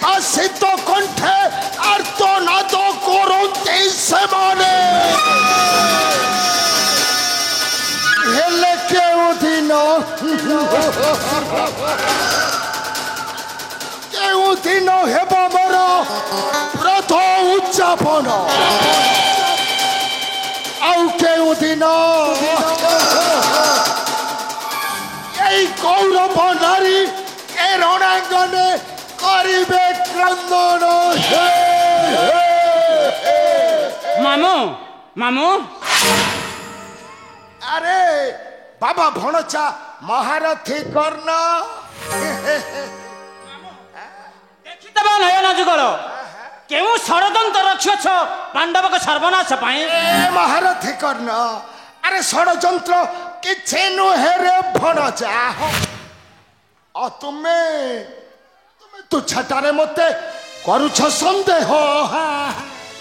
নিষ্কাশিত কণ্ঠে আর্তনাদ করতে সেমানে হেলে কেউদিন ହେବ ମୋର ବ୍ରତ ଉଚ୍ଚାପନ ଆଉ କେଉଁଦିନ এই কৌরব নারী এ রণাঙ্গনে করিবে ক্রন্দন মামু মামু আরে বাবা ভণচা মহারথী কর্ণ দেখিতব নয়ন যুগল কেউ ষড়যন্ত্র রক্ষিছ পাণ্ডবক সর্বনাশ পাই মহারথী কর্ণ আরে ষড়যন্ত্র কিছু নুহে রে ভণচা তুমি তুচ্ছাটারে মতে করুছ সন্দেহ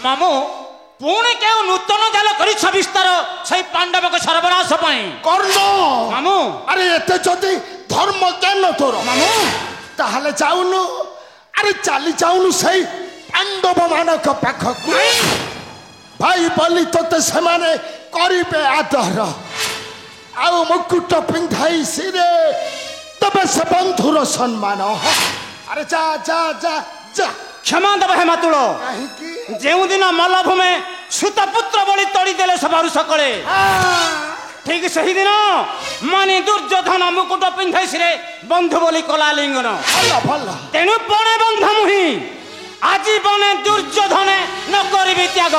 মামু পুଣି কেউ নূতন জাল করিছ বিস্তার সেই পাণ্ডবক সর্বনাশ পাই কর্ণ মামু আরে এতে যদি ধর্ম জ্ঞান তোর মামু তাহলে যাউনু আরে চালি যাউনু সেই পাণ্ডব মানক পাখকু ভাই বলি তোতে সেমানে করিবে আদর আউ মুকুট পিন্ধাই সিরে তবে সে বন্ধুর সম্মান আরে যা যা যা যা ক্ষমা দেব হে মাতুল কাহিকি যেদিন মল্লভূমে সুতপুত্র বলি তড়ি দেলে সবারু সকলে ঠিক সেইদিন মানে দুর্যোধন মুকুট পিন্ধাইছিরে বন্ধু বলি কলা লিঙ্গন ভাল ভাল তেণু বনে বন্ধ মুহি আজি বনে দুর্যোধনে ন করিবি ত্যাগ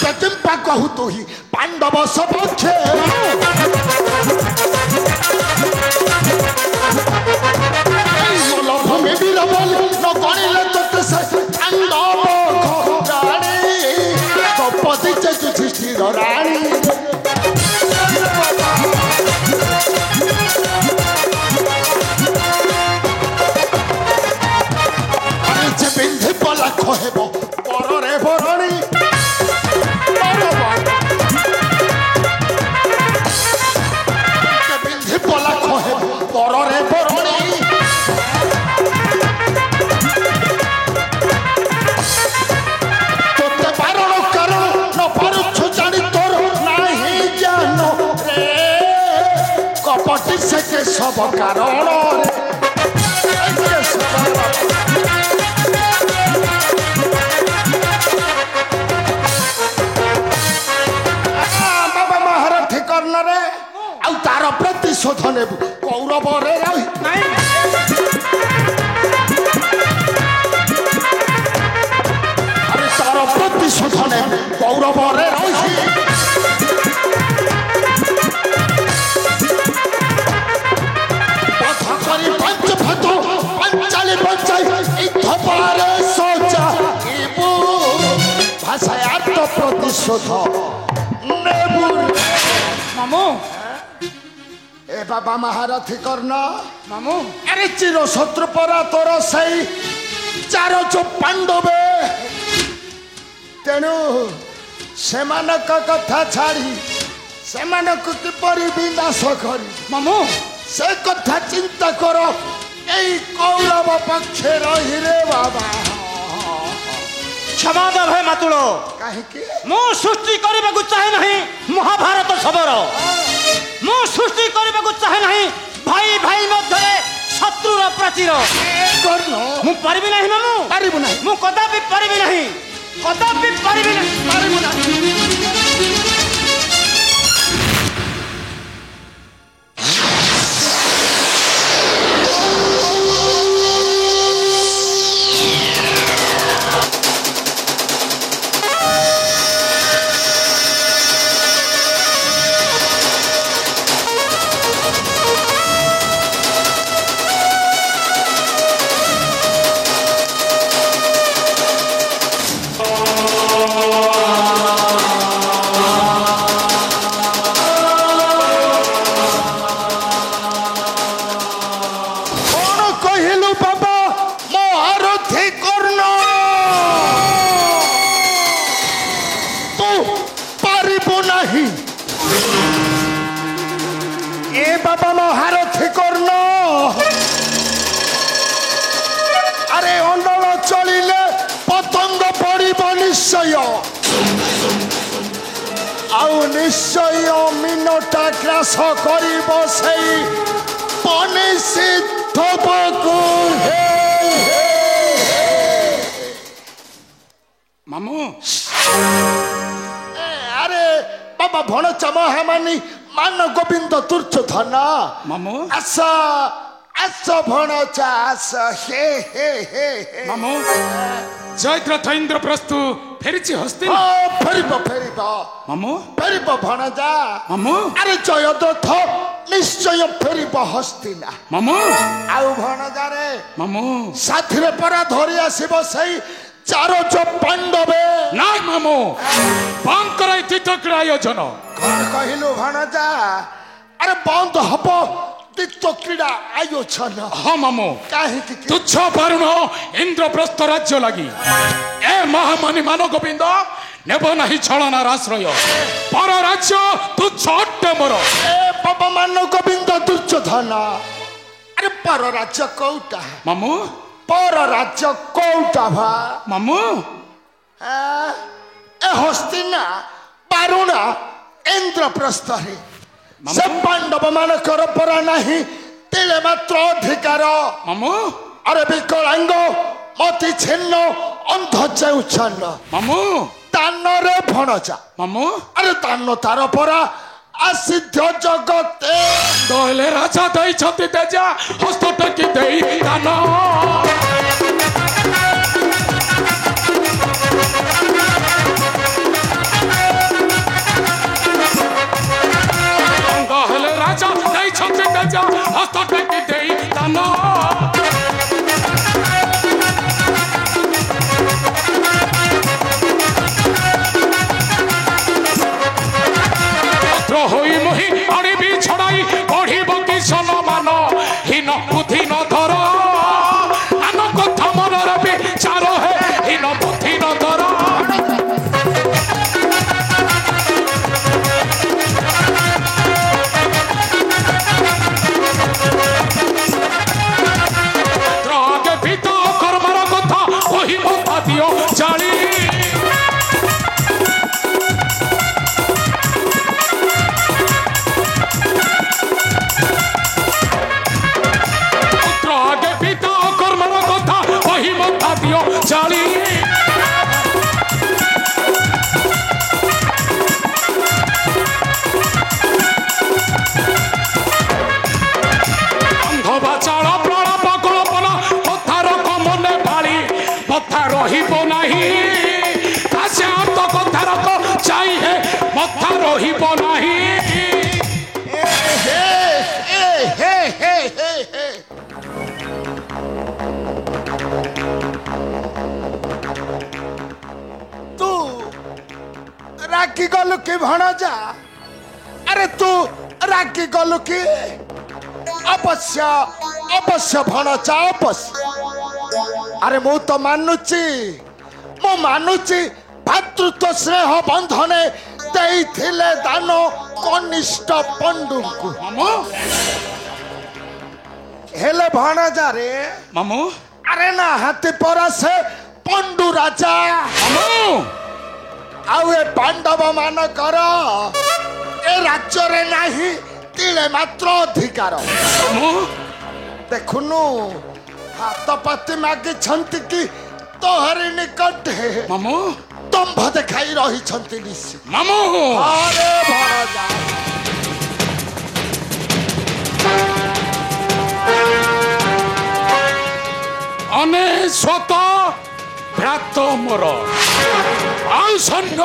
প্রতিম্পা কহু তুহি পাণ্ডব সপক্ষে মল্লভূমি বীর বলি ন করিলে তোতে সে পাণ্ডব রানী দ্রৌপদী যে যুধিষ্ঠির রানী যে বিন্ধি পলাখ হেব পরে বরণী বিন্ধি পলাখ হেব পরে বরণী তোতে বারণ কারণ ন পারুছু জানি তোর নাহি জ্ঞান রে কপটি সেকে সব কারণ বাবা মহারথী কর্ণরে ଆଉ ତାର ପ୍ରତିଶୋଧ ନେବୁ କୌରବରେ ରହି ଆରେ ତାର ପ୍ରତିଶୋଧ ନେବୁ କୌରବରେ ରହି ପଥ କରି ପାଞ୍ଚ ଭାତ ପାଞ୍ଚାଳି ବଞ୍ଚାଇ ଧପାରେ ସଜା ভাষায় আত্ম প্রতিশোধ নেবু মামু এ বাবা মহারথী কর্ণ মামু আরে চির শত্রু পরা তোর সেই চার চো পাণ্ডবে তেণু সেମାନଙ୍କ কথা ছাড়ি সেମାନଙ୍କୁ কিপরি বিনাশ করি মামু সে কথা চিন্তা কর এই কৌরব পক্ষে রহিরে বাবা क्षमा देव हे मातुल কাহিকি मु सृष्टि करने को चाहे नहीं महाभारत खबर मु सृष्टि करने को चाहे नहीं भाई भाई मध्य शत्रुर प्राचीर কর্ণ मु पारिबि नहीं मामू পারিব না मु कदापि पारिबि नहीं कदापि पारिबि नहीं পারিব না ନିଶ୍ଚୟ ଆଉ ନିଶ୍ଚୟ ମିନଟା ଗ୍ରାସ କରିବ ସେଇ ପନିଷିଦ୍ଧକୁ। ମାମୁଁ ଆରେ ବାବା ଭଣଚା ମହାମାନି ମାନ ଗୋବିନ୍ଦ ଦୁର୍ଯ୍ୟୋଧନ ମାମୁଁ ଆସ ଆସ ଭଣଚା ଆସ। ହେ ହେ ହେ ହେ ମାମୁଁ ଜୟଦ୍ରଥ ଇନ୍ଦ୍ରପ୍ରସ୍ଥ ଫେରିଛି ହସ୍ତି। ଫେରିବ ଫେରିବ ମାମୁଁ ଫେରିବ ଭଣଜା। ମାମୁଁ ଆରେ ଜୟଦ୍ରଥ ନିଶ୍ଚୟ ଫେରିବ ହସ୍ତିନା। ମାମୁଁ ଆଉ ଭଣଜାରେ ମାମୁଁ ସାଥିରେ ପରା ଧରି ଆସିବ ସେଇ ଚାରୋଜ ପାଣ୍ଡବେ। ନାଇଁ ମାମୁଁ ବନ୍ଦ କର ଏ ତୀର୍ଥକ୍ରୀଡ଼ା ଆୟୋଜନ। କଣ କହିଲୁ ଭଣଜା? ଆରେ ବନ୍ଦ ହବ ତୀର୍ଥ କ୍ରୀଡ଼ା ଆୟୋଜନ। ହଁ ମାମୁଁ କାହିଁକି? ତୁଚ୍ଛ ବାରୁଣ ଇନ୍ଦ୍ରପ୍ରସ୍ଥ ରାଜ୍ୟ ଲାଗି ଏ ମହାମାନି ମାନ ଗୋବିନ୍ଦ ନେବ ନାହିଁ ଛଳନାର ଆଶ୍ରୟ। ପର ରାଜ୍ୟ ତୁଚ୍ଛ ଅଟେ ମୋର। ଏ ବାବା ମାନ ଗୋବିନ୍ଦ ଦୁର୍ଯ୍ୟୋଧନ ଆରେ ପର ରାଜ୍ୟ କୋଉଟା? ମାମୁଁ ପର ରାଜ୍ୟ କୋଉଟା ଭା? ମାମୁଁ ଏ ହସ୍ତିନା ବାରୁଣା ଇନ୍ଦ୍ରପ୍ରସ୍ଥରେ ସେ ପାଣ୍ଡବ ମାନଙ୍କର ପରା ନାହିଁ ତିଳେ ମାତ୍ର ଅଧିକାର। ମାମୁଁ ଆରେ ବିକଳାଙ୍ଗ ମତି ଛିନ୍ନ ଅନ୍ଧ ଚେଉଛନ୍ନ ମାମୁଁ ଦାନରେ ଭଣଜା। ମାମୁଁ ଆରେ ଦାନ ତାର ପରା ଆସିଧ୍ୟ ଜଗତେ। ଦହେଲେ ରାଜା ଦେଇଛନ୍ତି ତେଜା ହସ୍ତ ଟେକି ଦେଇ ଦାନ। ଦହେଲେ ରାଜା ଦେଇଛନ୍ତି ତେଜା ହସ୍ତ ଟେକି ଦେଇ ଦାନ। ହୋଇ ମୁହିଁ ଆଣିବି ଛଡ଼ାଇ ବଢ଼ିବ କି ସନମାନ ହୀନ ବୁଦ୍ଧି ନ ଧର ଆନ କଥା ମନରେ ବିଚାର ହେ ହୀନ ବୁଦ୍ଧି ନ ଧର। ଆଗେ ଭିତ କର୍ମର କଥା କହି ମତା ଦିଅ ଜାଳି। ଚାଳି ଅନ୍ଧବା ଚାଳ ପ୍ରଳାପ କଳ୍ପନା ପଥାର କମନେ ଢାଳି ପଥା ରହିବ ନାହିଁ। ଆସେ ଅନ୍ତ କଥାର ଯାଇ ହେ ମଥା ରହିବ ନାହିଁ। ରାଗି ଗଲୁ କି ଭଣଜା? ଆରେ ତୁ ରାଗି ଗଲୁ କି? ଅବଶ୍ୟ ଅବଶ୍ୟ ଭଣଜା ଅବଶ୍ୟ। ଆରେ ମୁଁ ତ ମାନୁଛି ମୁଁ ମାନୁଛି ଭାତୃତ୍ୱ ସ୍ନେହ ବନ୍ଧନେ ଦେଇଥିଲେ ଦାନ କନିଷ୍ଠ ପଣ୍ଡୁଙ୍କୁ। ମାମୁଁ ହେଲେ ଭଣଜାରେ ମାମୁଁ ଆରେ ନା ହାତୀ ପରା ସେ ପଣ୍ଡୁ ରାଜା। ମାମୁଁ ଆଉ ଏ ପାଣ୍ଡବ ମାନଙ୍କର ଏ ରାଜ୍ୟରେ ନାହିଁ ତିଳେ ମାତ୍ର ଅଧିକାର। ଦେଖୁନୁ ହାତ ପାତି ମାଗିଛନ୍ତି କି ତୋହରି ନିକଟରେ ମାମୁଁ ଦମ୍ଭ ଦେଖାଇ ରହିଛନ୍ତି ନିଶ୍ଚିତ। ମାମୁଁ ଆରେ ଭଣଜା ଅନେଶ୍ୱତ ଭ୍ରାତ ମୋର ଆଉ ସୈନ୍ୟ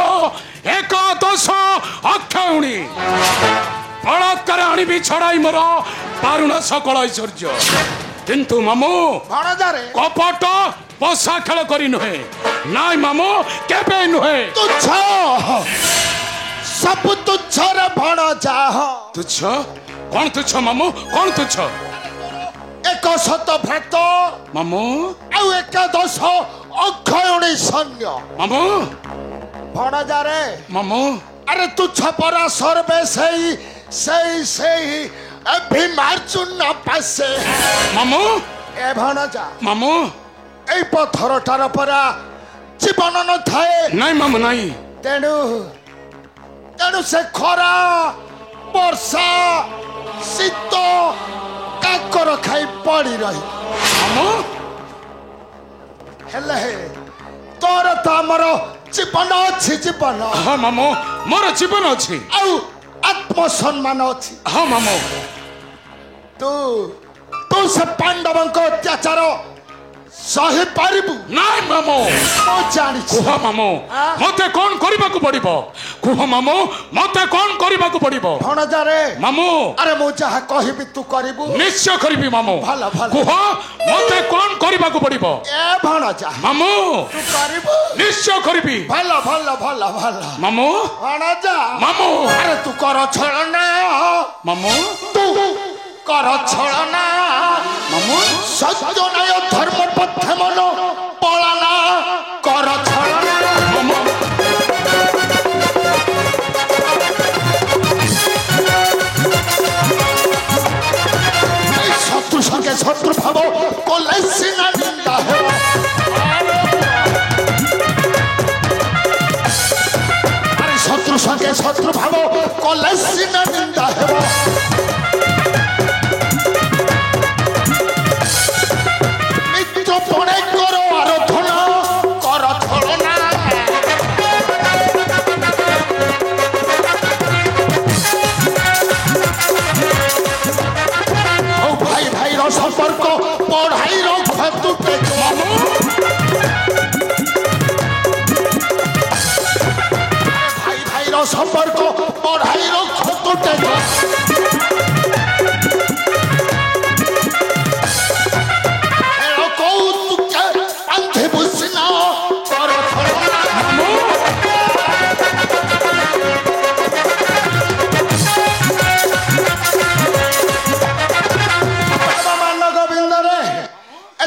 ଏକାଦଶ ଅକ୍ଷଉଣୀ ବଳାତ୍କାର ଆଣିବି ଛଡ଼ାଇ ମୋର ବାରୁଣ ସକଳ ଐଶ୍ୱର୍ଯ୍ୟ। କିନ୍ତୁ ମାମୁଁ ଭଣଜାରେ କପଟ ବସା ଖେଳ କରି ନୁହେଁ। ନାଇଁ ମାମୁଁ କେବେ ନୁହେଁ। ତୁଚ୍ଛ ସବୁ ତୁଚ୍ଛରେ ଭଣଜା। ତୁଚ୍ଛ କଣ ତୁଚ୍ଛ ମାମୁଁ କଣ ତୁଚ୍ଛ? 100 ଭ୍ରାତ ମାମୁଁ ଆଉ ଏକାଦଶ ଅକ୍ଷୟଣୀ ସୈନ୍ୟ। ମାମୁଁ ଭଣଜାରେ ମାମୁଁ ଆରେ ତୁଚ୍ଛ ପରା ସର୍ବେ ସେଇ ସେଇ ସେଇ ଭୀମାର୍ଜୁନ ପାଶେ। ମାମୁଁ ଏ ଭଣଜା ମାମୁଁ এই পথরটার পরা ଜୀବନ ନଥାଏ। ନାଇଁ ମାମୁଁ ନାଇଁ। ତେଣୁ ତେଣୁ ସେ ଖରା ବର୍ଷା ଶୀତ କାକର ଖାଇ ପଡ଼ି ରହି। ମାମୁଁ ହେଲେ ତୋର ତ ଆମର ଜୀବନ ଅଛି ଜୀବନ। ହଁ ମାମୁଁ ମୋର ଜୀବନ ଅଛି ଆଉ ଆତ୍ମସମ୍ମାନ ଅଛି। ହଁ ମାମୁଁ। ତୁ ତୁ ସେ ପାଣ୍ଡବଙ୍କ ଅତ୍ୟାଚାର ସହି ପାରିବୁ? ନାଇଁ ମାମୁଁ। ମୁଁ ଜାଣିଛି। କୁହ ମାମୁଁ ମତେ କଣ କରିବାକୁ ପଡିବ? କୁହ ମାମୁଁ ମତେ କଣ କରିବାକୁ ପଡିବ? ଭଣଜାରେ ମାମୁଁ ଆରେ ମୁଁ ଯାହା କହିବି ତୁ କରିବୁ। ନିଶ୍ଚୟ କରିବି ମାମୁଁ। ଭଲ ଭଲ। କୁହ ମତେ କଣ କରିବାକୁ ପଡିବ? ଏ ଭଣଜା ମାମୁଁ ତୁ କରିବୁ। ନିଶ୍ଚୟ କରିବି ଭଲ ଭଲ ଭଲ ଭଲ। ମାମୁଁ। ଭଣଜା ମାମୁଁ ଆରେ ତୁ କର ଛଳନା। ମାମୁଁ ତୁ କର ଛଳନା। ମାମୁଁ ସତ୍ୟ ନ୍ୟାୟ ଧର୍ମ ପଥେ ମନ ପଳାନା କର ଛଳନା। ମାମୁଁ এই শত্রু সঙ্গে শত্রু ভাব কলে সিনা নিন্দা হেব। আরে শত্রু সঙ্গে শত্রু ভাব কলে সিনা নিন্দা হেব। মিত্র পণে করো আরাধনা কর ছলনা। ও ভাই ভাইর সম্পর্ক পড়াইর ক্ষতুটে। ভাই ভাইর সম্পর্ক পড়াইর ক্ষতুটে। কৌতুকে পান্থে বুঝিনা কর ছলনা। ମାନ ଗୋବିନ୍ଦରେ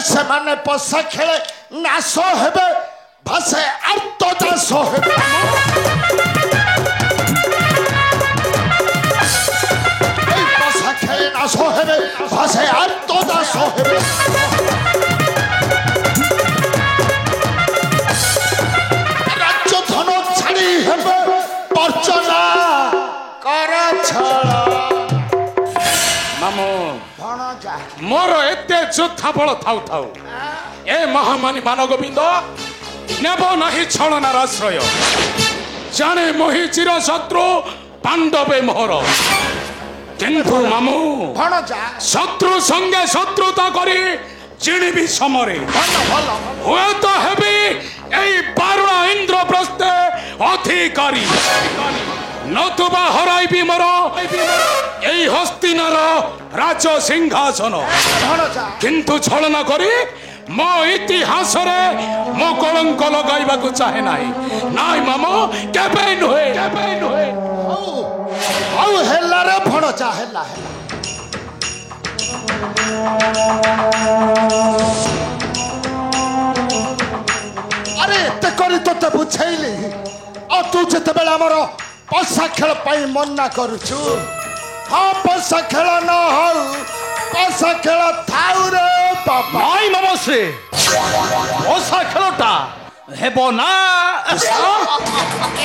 ସେମାନେ ପଶା ଖେଳେ ନାଶ ହେବେ ଭାଷେ ଆର୍ତ ଦାସ ହେବେ। এই পশা খেলে নাশ হেবে ভাষে আর্ত দাস হেবে। রাজ্য ধন ছাড়ি হেবে বর্চনা কর ছল। ମାମୁଁ ଭଣଜା ମୋର ଏତେ ଯୋଦ୍ଧା ବଳ ଥାଉ ଥାଉ ଏ ମହାମାନୀ ମାନ ଗୋବିନ୍ଦ ନେବ ନାହିଁ ଛଳନାର ଆଶ୍ରୟ। ଜାଣେ ମୋହି ଚିର ଶତ୍ରୁ ପାଣ୍ଡବେ ମୋହର। କିନ୍ତୁ ମାମୁଁ ଭଣଜା ଶତ୍ରୁ ସଙ୍ଗେ ଶତ୍ରୁତା କରି ଚିଣିବି ସମରେ ଭଲ ଭଲ ହୁଏତ ହେବି ଏଇ ବାରୁଣ ଇନ୍ଦ୍ରପ୍ରସ୍ଥେ ଅଧିକାରୀ। ନତୁବା ହରାଇବି ମୋର এই হস্তিনার রাজ সিংহাসন। ଭଣଜା কিন্তু ছলনা করি মো ইতিহাসরে মো কলঙ্ক লগাইবাকু চাহে নাই। নাই মামু কেবে নুহে কেবে নুহে। ଆଉ ହେଲା ରେ ଭଣଜା ହେଲା ହେଲା। ଆରେ ଏତେ କରି ତୋତେ ବୁଝେଇଲି ଆଉ ତୁ ଯେତେବେଳେ ଆମର ପଶା ଖେଳ ପାଇଁ ମନା କରୁଛୁ। ହଁ ପଶା ଖେଳ ନ ହଉ ପଶା ଖେଳ ଥାଉ ରେ ବାବା। ନାଇଁ ମାମୁଶ୍ରୀ ପଶା ଖେଳଟା ହେବ ନା।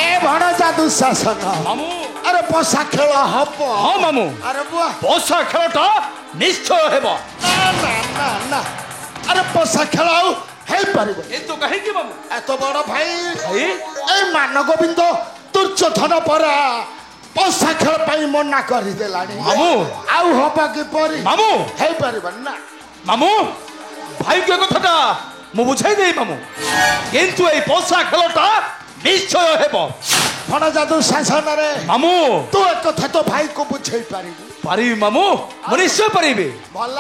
ଏ ଭଣଜା ଦୁଃଶାସନ মামু ଆରେ ପଶା ଖେଳ ହବ। ହଁ ମାମୁଁ ଆରେ ବୁଆ ପଶା ଖେଳଟା ନିଶ୍ଚୟ ହେବ। ନା ନା ନା ନା ଆରେ ପଶା ଖେଳ ଆଉ ହେଇପାରିବ। କିନ୍ତୁ କାହିଁକି ମାମୁଁ? এত বড় ভাই ଭାଇ এই মান গোবিন্দ দুর্যোধন পরা পশা খেল পাই মনা করে দেলানি। মামু আউ হবা কিপরি মামু হেই পারিবন না। মামু ভাইকে কথাটা ମୁଁ ବୁଝାଇ ଦେଇ ମାମୁଁ କିନ୍ତୁ ଏଇ ପଶା ଖେଳଟା ନିଶ୍ଚୟ ହେବ। ভণ জাদু শাসনরে ମାମୁଁ তু এ কথা তো ভাই কো বুঝাই পারিবু। ପାରିବି ମାମୁଁ ମୁଁ ନିଶ୍ଚୟ ପାରିବି। ভাল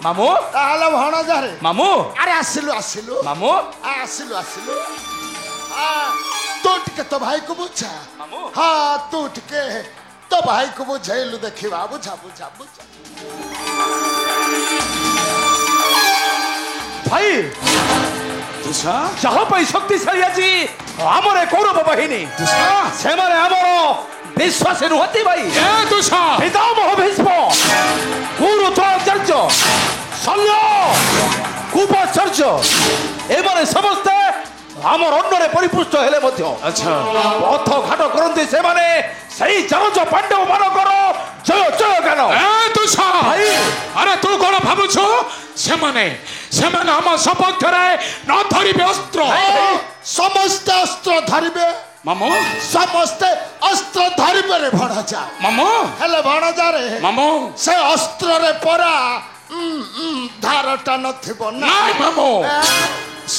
ମାମୁଁ তাহলে ভণজারে ମାମୁଁ আরে আসিলু আসিলু ମାମୁଁ আসিলু আসিলু তো টিকে তো ভাই কো বুঝা। ମାମୁଁ হ্যাঁ তু টিকে তো ভাই কো বুঝাইলু দেখিবা বুঝা বুঝা বুঝা। ଭାଇ ଦୁଷା ଯାହା ପାଇଁ ଶକ୍ତିଶାଳୀ ଆଜି ଆମର ଏ କୌରବ ବାହିନୀ ସେମାନେ ଆମର ବିଶ୍ୱାସୀ ନୁହନ୍ତି ଭାଇ। ଏ ଦୁଷା ପିତାମହ ଭୀଷ୍ମ ଗୁରୁ ଦ୍ରୋଣାଚାର୍ଯ୍ୟ ଶଲ୍ୟ କୁପାଚାର୍ଯ୍ୟ ଏମାନେ ସମସ୍ତେ আমার অন্যরে পরিপুষ্ট ହେଲେ ମଧ୍ୟ ଆଚ୍ଛା ପଥ ଘାଟ କରନ୍ତି ସେମାନେ ସେଇ ଜାଣୁଛ ପାଣ୍ଡବ ମାନଙ୍କର ଜୟ ଜୟ ଗାନ ଏ ତୁଷ ଭାଇ। ଆରେ ତୁ କଣ ଭାବୁଛୁ ସେମାନେ ସେମାନେ ଆମ ସପକ୍ଷରେ ନ ଧରିବେ ଅସ୍ତ୍ର ସମସ୍ତେ ଅସ୍ତ୍ର ଧରିବେ ମାମୁ ସମସ୍ତେ ଅସ୍ତ୍ର ଧରିବେ ରେ ଭଣଜା ମାମୁ ହେଲେ ଭଣଜାରେ ମାମୁ ସେ ଅସ୍ତ୍ରରେ ପରା ଧାରଟା ନଥିବ ନା ନାଇଁ ମାମୁ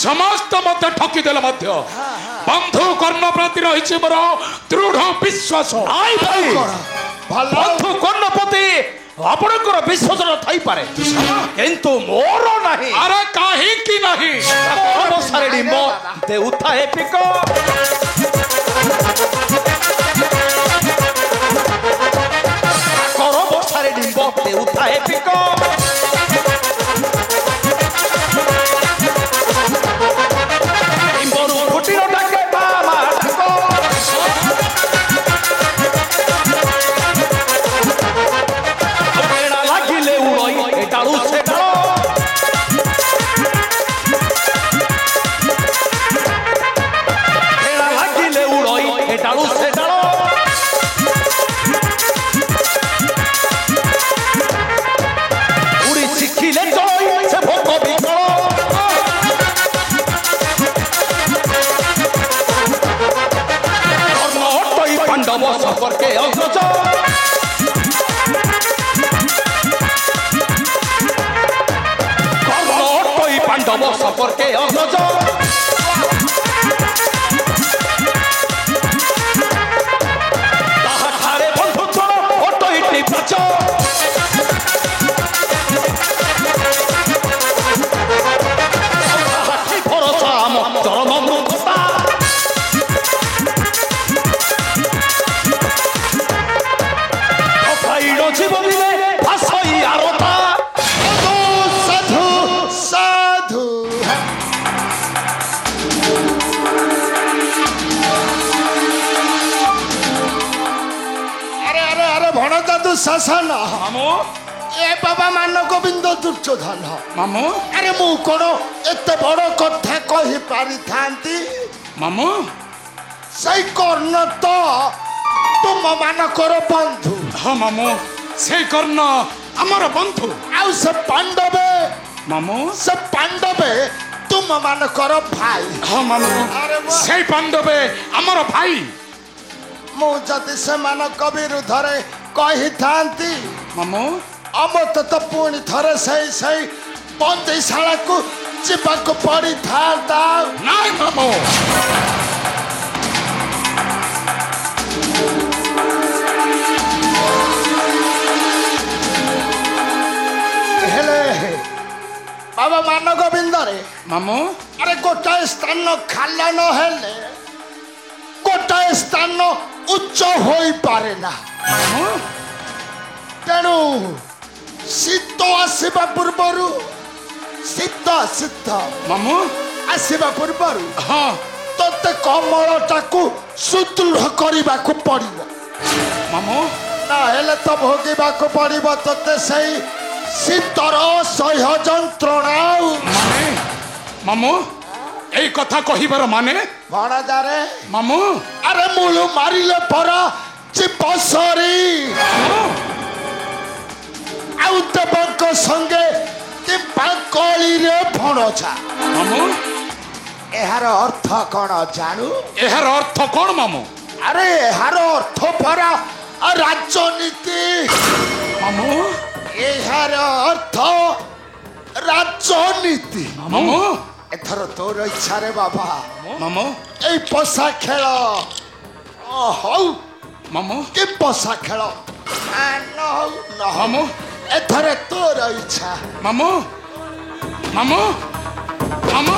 ସମସ୍ତ ମତେ ଠକିଦେଲେ ମଧ୍ୟ ବନ୍ଧୁ କର୍ଣ୍ଣ ପ୍ରତି ରହିଛି ମୋର ଦୃଢ ବିଶ୍ୱାସ ଆଇ ଭାଇ କଣ ଭଲ ବନ୍ଧୁ କର୍ଣ୍ଣପତି ଆପଣଙ୍କର ବିଶ୍ୱାସର ଥାଇପାରେ କିନ୍ତୁ ମୋର ନାହିଁ ଆରେ କାହିଁକି ନାହିଁ ସାରେ ନିମ୍ବ ଦେଉଥା ହେ ପିକ କର ବର୍ଷାରେ ନିମ୍ବ ଦେଉଥା ହେ ପିକ ନିମ୍ବରୁ ଫୁଟିର ଡାକେ ମାମା ଡାକ ବେଣା ଲାଗିଲେ ଉଡ଼ଇ ଏ ଡାଳୁ ସେ ଡାଳ ବେଣା ଲାଗିଲେ ଉଡ଼ଇ ଏ ଡାଳୁ ସେ ଡାଳ ଉଡ଼ି ଶିଖିଲେ ଜଳଇ ସେ ଭୋଗ ବିକଳ କର୍ଣ୍ଣ ଅଟଇ ପାଣ୍ଡବ ସମ୍ପର୍କେ ଅଗ୍ରଜ কর্ণ অটই পাণ্ডব সম্পর্কে অগ্রজ তাহারে বন্ধুত্ব অটইটি প্রাচ তাহাটি ভরসা আম চরম মৃত্যুতা অখাইড জীবনিলে ভাসই আরতা ସାଧୁ ସାଧୁ ଆରେ ଆରେ ଆରେ ଭଣଜା ତୁ ଶାସନ ମାମୁ ଏ ବାବା ମାନ ଗୋବିନ୍ଦ ଦୁର୍ଯ୍ୟୋଧନ ମାମୁ ଆରେ ମୁଁ କଣ ଏତେ ବଡ କଥା କହିପାରିଥାନ୍ତି ମାମୁ ସେଇ କର୍ଣ୍ଣ ତ ତୁମ ମାନଙ୍କର ବନ୍ଧୁ ହଁ ମାମୁ ସେଇ କର୍ଣ୍ଣ ଆମର ବନ୍ଧୁ ଆଉ ସେ ପାଣ୍ଡବେ ମାମୁ ତୁମ ମାନଙ୍କର ଭାଇ ହଁ ମାମୁ ଆରେ ବାଃ। ସେଇ ପାଣ୍ଡବେ ଆମର ଭାଇ ମୁଁ ଯଦି ସେମାନଙ୍କ ବିରୁଦ୍ଧରେ କହିଥାନ୍ତି ମାମୁ ଆମତେ ତ ପୁଣି ଥରେ ସେଇ ସେଇ ବନ୍ଦିଶାଳାକୁ ଯିବାକୁ ପଡ଼ିଥାନ୍ତା ନାଇଁ ମାମୁ ହେଲେ ବାବା ମାନ ଗୋବିନ୍ଦରେ ମାମୁ ଆରେ ଗୋଟାଏ ସ୍ଥାନ ଖାଲ ନ ହେଲେ ଗୋଟାଏ ସ୍ଥାନ ଉଚ୍ଚ ହୋଇପାରେ ନା ମାମୁ ତେଣୁ ଶୀତ ଆସିବା ପୂର୍ବରୁ ଶୀତ ମାମୁ ଆସିବା ପୂର୍ବରୁ ହଁ ତତେ କମଳଟାକୁ ସୁଦୃଢ଼ କରିବାକୁ ପଡ଼ିବ ମାମୁ ନହେଲେ ତ ଭୋଗିବାକୁ ପଡ଼ିବ ତତେ ସେଇ ଶୀତର ସହ୍ୟ ଯନ୍ତ୍ରଣା ଆଉ ମାନେ ମାମୁ ଏଇ କଥା କହିବାର ମାନେ ଭଣଜାରେ ମାମୁ ଆରେ ମୂଳୁ ମାରିଲେ ପରା ଜୀବ ସରି ଆଉ ଦେବଙ୍କ ସଙ୍ଗେ କିମ୍ବା କଳିରେ ଭଣଜା ମାମୁ ଏହାର ଅର୍ଥ କ'ଣ ଜାଣୁ ଏହାର ଅର୍ଥ କଣ ମାମୁ ଆରେ ଏହାର ଅର୍ଥ ପରା ରାଜନୀତି ମାମୁ ଏହାର ଅର୍ଥ ରାଜନୀତି ମାମୁ ଏଥର ତୋର ଇଚ୍ଛାରେ ବାବା ମାମୁ ଏଇ ପଶା ଖେଳ ହଉ ମାମୁ କି ପଶା ଖେଳ ନ ହଉ ନ ହଉ ମାମୁ ଏଥର ତୋର ଇଚ୍ଛା ମାମୁ ମାମୁ ମାମୁ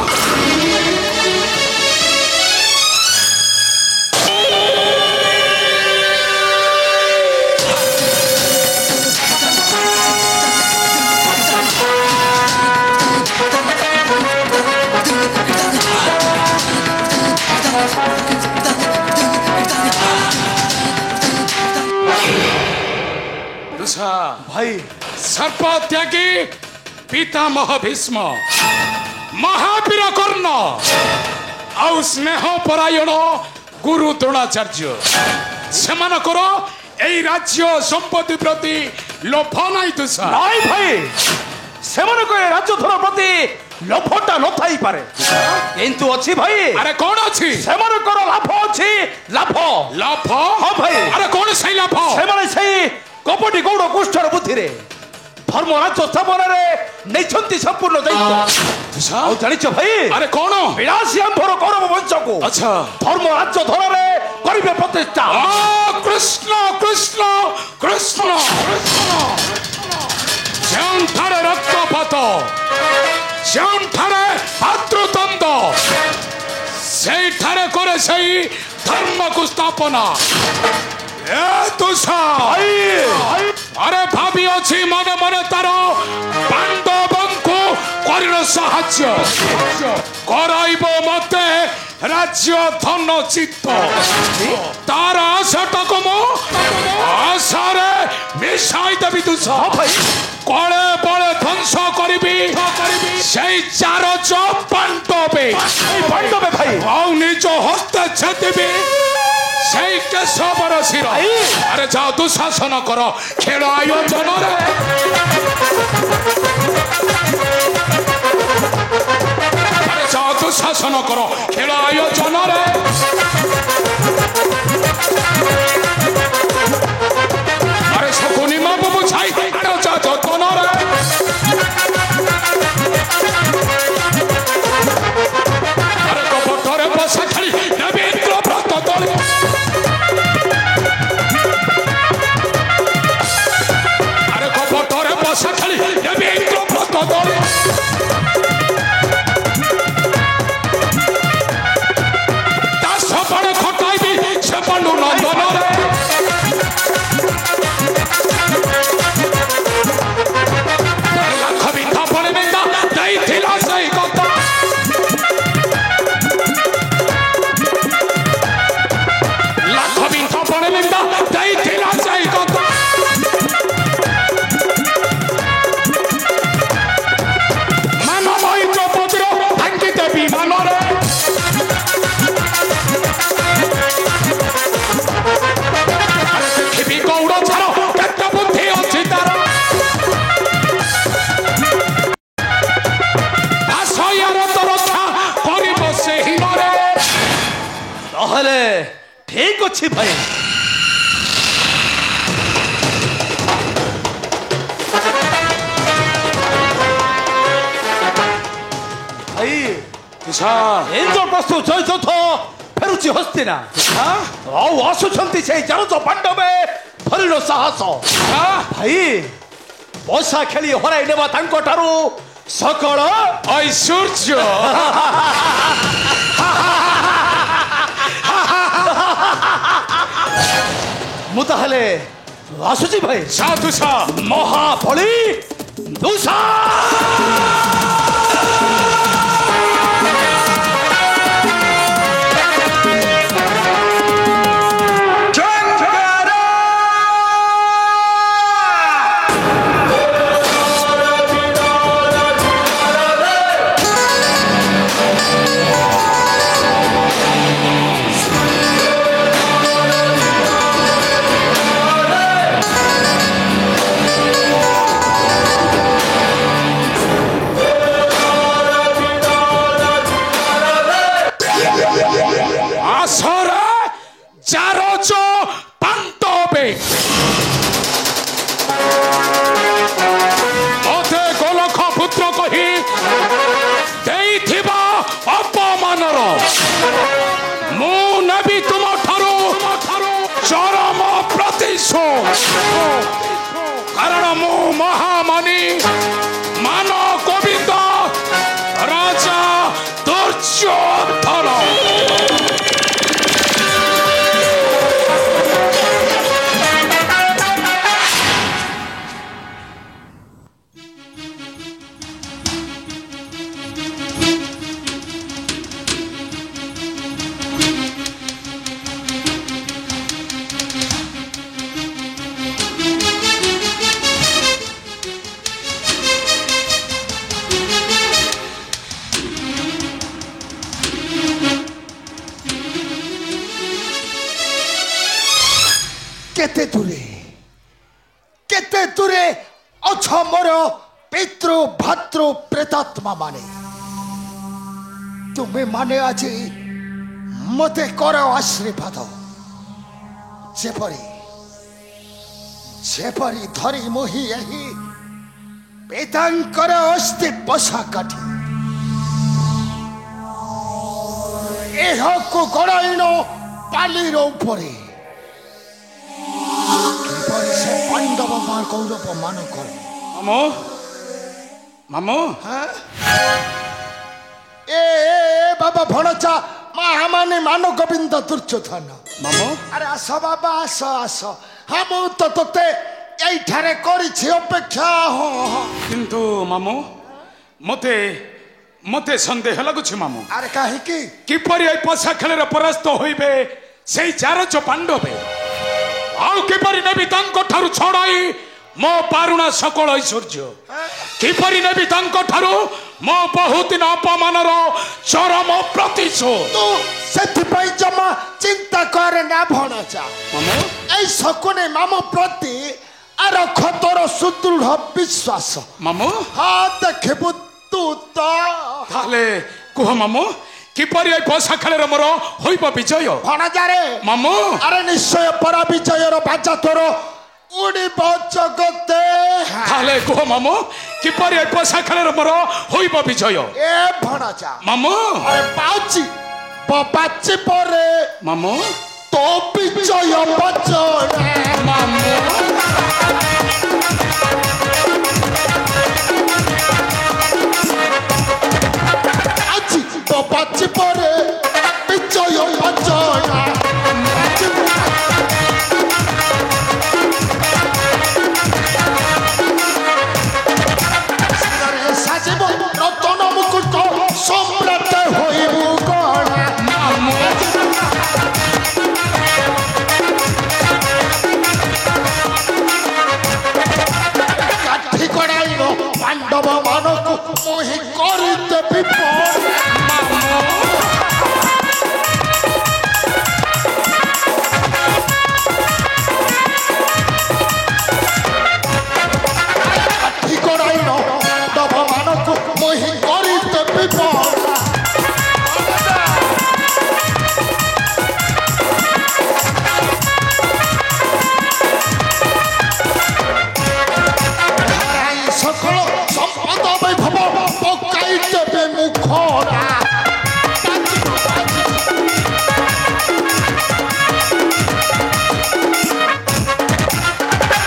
ଭାଇ सर्प त्यागी पितामह भीष्म महावीर कर्ण आउ ସ୍ନେହ ପରାୟଣ ଗୁରୁ ଦ୍ରୋଣାଚାର୍ଯ୍ୟ ସେମାନଙ୍କର এই রাজ্য সম্পত্তি প্রতি লোভ নাই তুষা নাই ভাই সেମାନଙ୍କ ଏ ରାଜ୍ୟଧନ ପ୍ରତି ଲୋଭଟା ନଥାଇ ପାରେ କିନ୍ତୁ ଅଛି ଭାଇ আরে কোন ଅଛି ସେମାନଙ୍କର ଲାଭ ଅଛି ଲାଭ লাভ ହଁ ଭାଇ আরে কোন সেই লাভ ସେମାନେ ସେଇ କପଟି ଗୌଡ଼ ଗୋଷ୍ଠର ବୁଦ୍ଧିରେ ଧର୍ମ ରାଜ୍ୟ ସ୍ଥାପନରେ ନେଇଛନ୍ତି ସମ୍ପୂର୍ଣ୍ଣ ଦାୟିତ୍ୱ তুষা ଆଉ ଜାଣିଛ ଭାଇ আরে কোন ବିଳାସୀ ଆମ୍ଭର କୌରବ ବଂଶକୁ আচ্ছা ଧର୍ମ ରାଜ୍ୟ ଧନରେ କରିବେ ପ୍ରତିଷ୍ଠା কৃষ্ণ কৃষ্ণ কৃষ্ণ কৃষ্ণ ଯେଉଁଠାରେ ରକ୍ତପାତ ଯେଉଁଠାରେ ଭାତୃଦ୍ୱନ୍ଦ ସେଇଠାରେ କରେ ସେଇ ଧର୍ମକୁ ସ୍ଥାପନା ଏ ତୁଷା ଆରେ ଭାବି ଅଛି ମନେ ମନେ ତାର ପାଣ୍ଡବଙ୍କୁ କରିର ସାହାଯ୍ୟ କରାଇବ ମତେ ରାଜ୍ୟ ଧନ ଚିତ୍ତ ତାର ଆଶାଟାକୁ ମୁଁ ଆଶାରେ ମିଶାଇ ଦେବି ତୁଷା କଳେ ବଳେ ଧ୍ୱଂସ କରିବି সেই চারজ পাণ্ডবে ପାଣ୍ଡବେ ଭାଇ ଆଉ ନିଜ ହସ୍ତେ ଛେଦିବି সেই କେଶବର ଶିର ଆରେ ଯାଅ ଦୁଃଶାସନ କର ଖେଳ ଆୟୋଜନରେ ଆରେ ଯାଅ ଦୁଃଶାସନ କର ଖେଳ ଆୟୋଜନରେ আরে শকুনি মা বাবু ছাই আরে যা যতনরে আরে কপটরে বসা খেলি নবীন্দ্র ব্রত দলে আরে কপটরে বসা খেলি নবীন্দ্র ব্রত দলে তা সপনে খটাইবি সে পাণ্ডু নন্দনরে ତାହେଲେ ଠିକ ଅଛି ଭାଇ ଭାଇ ଇନ୍ଦ୍ରପ୍ରସ୍ଥ ଜୟଯୋଧ ଫେରୁଛି ହସ୍ତିନା ଆଉ ଆସୁଛନ୍ତି ସେଇ ଜାଣୁଛ ପାଣ୍ଡବେ ଭରିର ସାହସ ଭାଇ ପଇସା ଖେଳି ହରାଇ ନେବା ତାଙ୍କ ଠାରୁ ସକଳ ଐଶ୍ୱର୍ଯ୍ୟ ମୁଁ ତାହେଲେ ଆସୁଛି ଭାଇ ସାଧୁଷା ମହାବଳୀ ଦୁଷା চারজ পাণ্ডবে মতে গোলখ পুত্র কহি ଦେଇଥିବା ଅପମାନର ମୁଁ ନେବି ତୁମ ଠାରୁ ଚରମ ପ୍ରତିଶୋଧ କାରଣ ମୁଁ ମହାମଣି ମାନ ଗୋବିନ୍ଦ ରାଜା ଦୁର୍ଯ୍ୟୋଧନ କେତେ ଦୂରେ ଅଛ ମୋର ପିତୃ ଭାତୃ ପ୍ରେତାତ୍ମା ମାନେ ତୁମେ ମାନେ ଆଜି ମତେ କର ଆଶୀର୍ବାଦ ଯେପରି ଧରି ମୁହିଁ ଏହି ପିତାଙ୍କର ଅସ୍ଥି ବସା କାଠି ଏହାକୁ ଗଡ଼ାଇନ ପାଲିର ଉପରେ କିପରି ସେ ପାଣ୍ଡବ କୌରବ ମାନଙ୍କର ମାମୁ ଏ ବାବା ଭଣଚା ମହାମାନେ ମାନ ଗୋବିନ୍ଦ ଦୁର୍ଯ୍ୟୋଧନ ମାମୁ ଆରେ ଆସ ବାବା ଆସ ହଁ ମୁଁ ତ ତୋତେ এইଠାରେ କରିଛି ଅପେକ୍ଷା କିନ୍ତୁ ମାମୁ ମତେ ସନ୍ଦେହ ଲାଗୁଛି ମାମୁ ଆରେ କାହିଁକି କିପରି ଏଇ ପଶା ଖେଳରେ ପରାସ୍ତ ହୋଇବେ ସେଇ ଚାରଜ ପାଣ୍ଡବେ ଆଉ କିପରି ନେବି ତାଙ୍କ ଠାରୁ ଛଡ଼ାଇ ମୋ ପାରୁଣା ସକଳ ଐଶ୍ୱର୍ଯ୍ୟ କିପରି ନେବି ତାଙ୍କ ଠାରୁ ମୋ ବହୁଦିନ ଅପମାନର ଚରମ ପ୍ରତିଶୋଧ ତୁ ସେଥିପାଇଁ ଜମା ଚିନ୍ତା କରେ ନା ଭଣଜା ଏଇ ଶକୁନି ମାମ ପ୍ରତି ଆରଖ ତୋର ସୁଦୃଢ଼ ବିଶ୍ୱାସ ମାମୁ ହଁ ଦେଖିବୁ ତୁ ତ ତାହେଲେ କୁହ ମାମୁ କିପରି ଏଇ ପଶା ଖେଳରେ ମୋର ହୋଇବ ବିଜୟ ଭଣଜାରେ ମାମୁ ଆରେ ନିଶ୍ଚୟ ପରା ବିଜୟର ବାଜା ତୋର ଉଡ଼ିବ ଜଗତେ ତାହେଲେ କୁହ ମାମୁ କିପରି ଏଇ ପଶା ଖେଳରେ ମୋର ହୋଇବ ବିଜୟ ଏ ଭଣଜା ମାମୁ ଆରେ ପାଉଛି ବାଚି ପରେ ମାମୁ তো বিজয় বচনে মামু আজি বাচি পরে বিজয় বচনে সাজিব রতন মুকুট সম্রাট হইব গণা মামু পাণ্ডব মানক মোহি করিতে বিপদ করাইল পাণ্ডব মানক মোহি করিতে বিপদ সকল সম্পদ বৈভব পকাই দেবে মুখরা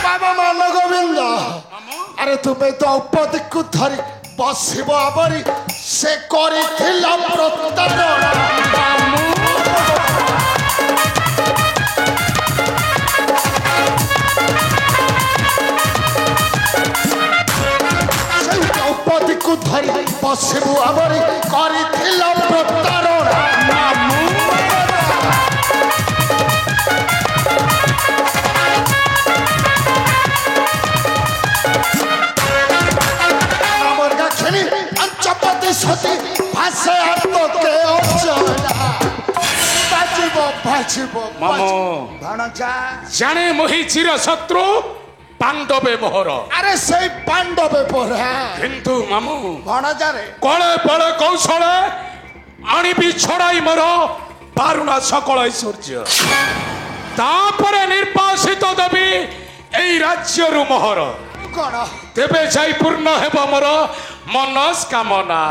বাবা মান গোবিন্দ আরে তুমি দ্রৌপদীକୁ ধরি বসিব আবরি সে করিছিল প্রতারণা দ্রৌপদীକୁ ধরি বসিবু আবরি করিছিল প্রতারণা আমার গাছনি পঞ্চপতি সতী ভাসে আত্মকে অচলা বাজিব বাজিব মামু ভাণজা জানে মোহি চির শত্রু পাণ্ডবে মোহর আরে সেই পাণ্ডবে পড়ে কিন্তু মামু ভাণজারে কলে বলে কৌশলে আনিবি ছড়াই মোর পারুণা সকল ঐশ্বর্য তাপরে নির্বাসিত দেবী এই রাজ্যরু মোহর কোন তেবে যাই পূর্ণ হেব মোর মনস্কামনা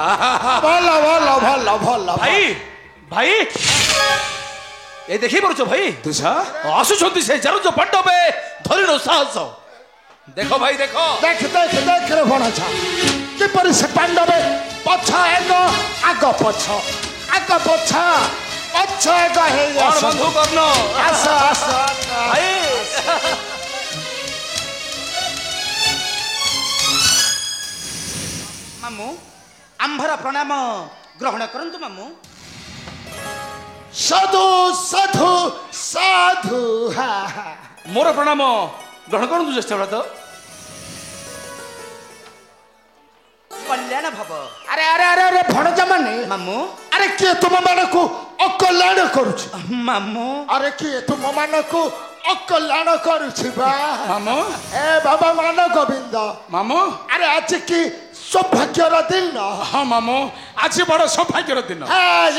ভাল ভাল ভাল ভাল ভাই ভাই এই দেখি পারছো ভাই তুষা আসুଛନ୍ତି ସେ ଜାରୁଜ ପାଣ୍ଡବେ ଧରିଣ ସାହସ ଦେଖ ଭାଇ ଦେଖ দেখ দেখ দেখ রে ভাণজা কিপরি সে পাণ্ডবে পছ এগ আগ পছ আগ পছ পছ এগ হে କଣ ବନ୍ଧୁ କର୍ଣ୍ଣ আস আস ଭାଇ ମାମୁଁ ଆମ୍ଭର ପ୍ରଣାମ ଗ୍ରହଣ କରନ୍ତୁ ମାମୁଁ সাধু সাধু সাধু হা হা ମୋର ପ୍ରଣାମ ଗ୍ରହଣ କରନ୍ତୁ ଜ୍ୟେଷ୍ଠ ବ୍ରତ କଲ୍ୟାଣ ଭବ আরে আরে আরে আরে ভণজা মানে ମାମୁଁ আরে কিଏ ତୁମ ମାନଙ୍କୁ ଅକଲ୍ୟାଣ କରୁଛି ମାମୁଁ ଆରେ କିଏ ତୁମ ମାନଙ୍କୁ ଅକଲ୍ୟାଣ କରୁଛି ବା ମାମୁ ଏ ବାବା ମାନ ଗୋବିନ୍ଦ ମାମୁ ଆରେ ଆଜି କି ସୌଭାଗ୍ୟର ଦିନ ହଁ ମାମୁ ଆଜି ବଡ଼ ସୌଭାଗ୍ୟର ଦିନ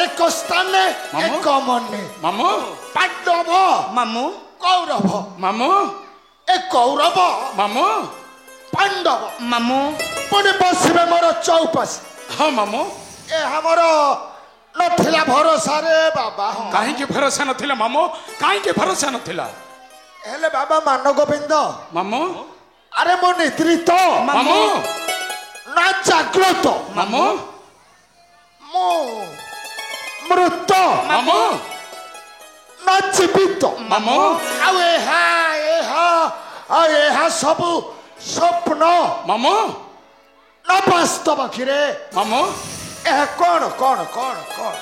ଏକ ସ୍ଥାନେ ଏକ ମନେ ମାମୁ ପାଣ୍ଡବ ମାମୁ କୌରବ ମାମୁ ଏ କୌରବ ମାମୁ ପାଣ୍ଡବ ମାମୁ ପୁଣି ବସିବେ ମୋର ଚୌପାଶ ହଁ ମାମୁ ଏ ଆମର ନଥିଲା ଭରସାରେ ବାବା କାହିଁକି ଭରସା ନଥିଲା ମାମୁ କାହିଁକି ଭରସା ନଥିଲା ହେଲେ ବାବା ମାନ ଗୋବିନ୍ଦ ମାମୁ ଆରେ ମୁଁ ନିଦ୍ରିତ ମାମୁ ନା ଜାଗ୍ରତ ମାମୁ ମୁଁ ମୃତ ମାମୁ ନା ଜୀବିତ ମାମୁ ଆଉ ଏହା ସବୁ ସ୍ୱପ୍ନ ମାମୁ ନା ବାସ୍ତବ କିରେ ମାମୁ ଏହା କଣ କଣ କଣ କଣ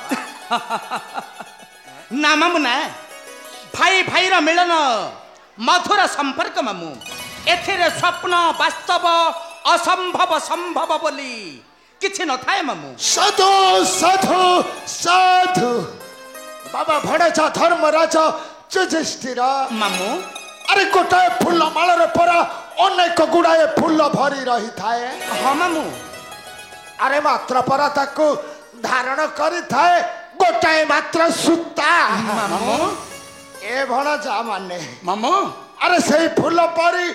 ନା ମାମୁ ନା ଭାଇ ଭାଇର ମିଳନ ମଧୁର ସମ୍ପର୍କ ମାମୁ ଏଥିରେ ସ୍ୱପ୍ନ ବାସ୍ତବ ଅସମ୍ଭବ ସମ୍ଭବ ବୋଲି କିଛି ନଥାଏ ମାମୁ ସାଧୁ ସାଧୁ ସାଧୁ ବାବା ଭଣଜା ଧର୍ମରାଜ ଯୁଧିଷ୍ଠିର ମାମୁ ଆରେ ଗୋଟାଏ ଫୁଲ ମାଳରେ ପରା ଅନେକ ଗୁଡାଏ ଫୁଲ ଭରି ରହିଥାଏ ହଁ ମାମୁ ଆରେ ମାତ୍ର ପରା ତାକୁ ଧାରଣ କରିଥାଏ ଗୋଟାଏ ମାତ୍ର ସୂତା ମାମୁ ଏ ଭଣଜା ମାନେ ମାମୁ ଆରେ ସେଇ ଫୁଲ ପରି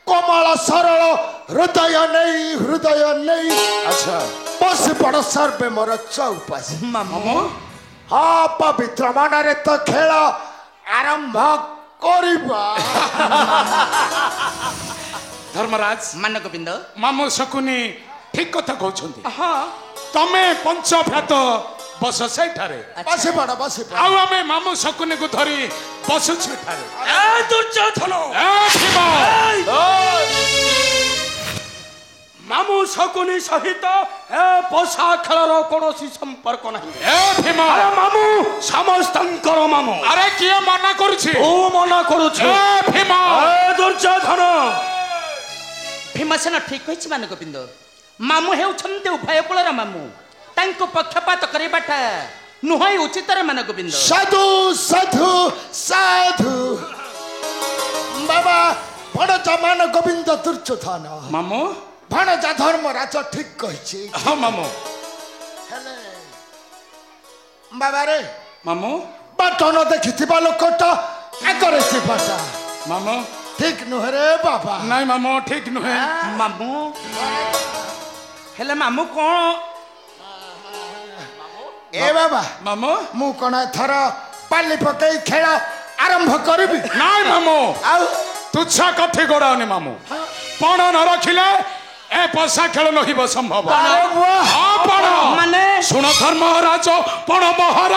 କୋମଳ ସରଳ ହୃଦୟ ନେଇ ଆଚ୍ଛା ବସି ପଡ ସର୍ବେ ମୋର ଚୌପାଶୀ ମାମୁ ହଁ ପବିତ୍ର ମନରେ ତ ଖେଳ ଆରମ୍ଭ କରିବା ଧର୍ମରାଜ ମାନ ଗୋବିନ୍ଦ ମାମୁ ଶକୁନି ଠିକ କଥା କହୁଛନ୍ତି ହଁ ତମେ ପଞ୍ଚ ଭ୍ରାତ ବସ ସେଠାରେ ବସି ପଡ ଆଉ ଆମେ ମାମୁ ଶକୁନିକୁ ଧରି ବସୁଛୁ ଏଠାରେ ଦୁର୍ଯୋଧନ ମାମୁ ଶକୁନି ସହିତ ଏ ପୋଷା ଖେଳର କୌଣସି ସମ୍ପର୍କ ନାହିଁ ମାମୁ ସମସ୍ତଙ୍କର ମାମୁ ଆରେ କିଏ ମନା କରୁଛି ଓ ମନା କରୁଛି ଭୀମ ଦୁର୍ଯୋଧନ ଭୀମସେନ ଠିକ କହିଛି ମାନ ଗୋବିନ୍ଦ ମାମୁ ହେଉଛନ୍ତି ଉଭୟ କୁଳର ମାମୁ ତାଙ୍କୁ ପକ୍ଷପାତ କରିବାଟା ନୁହେଁ ଉଚିତରେ ମାନ ଗୋବିନ୍ଦ ସାଧୁ ସାଧୁ ସାଧୁ ବାବା ଭଣଜା ମାନ ଗୋବିନ୍ଦ ଦୁର୍ଯୋଧନ ମାମୁ ଭଣଜା ଧର୍ମରାଜ ଠିକ କହିଛି ହଁ ମାମୁ ହେଲେ ବାବାରେ ମାମୁ ବାଟ ନ ଦେଖିଥିବା ଲୋକଟା ଆଗରେ ଯିବାଟା ମାମୁ ଠିକ ନୁହେଁ ରେ ବାବା ନାଇଁ ମାମୁ ଠିକ ନୁହେଁ ମାମୁ ହେଲେ ମାମୁ କଣ ଏ ବାବା ମାମୁ ମୁଁ କଣ ଏଥର ପାଲି ପକେଇ ଖେଳ ଆରମ୍ଭ କରିବି ନାଇଁ ମାମୁ ଆଉ ତୁଚ୍ଛା କଥି ଗୋଡାଉନି ମାମୁ ପଣ ନ ରଖିଲେ ଏ ପଶା ଖେଳ ନହିବ ସମ୍ଭବ ହଁ ପଣ ମାନେ ଶୁଣ ଧର୍ମରାଜ ପଣ ମହର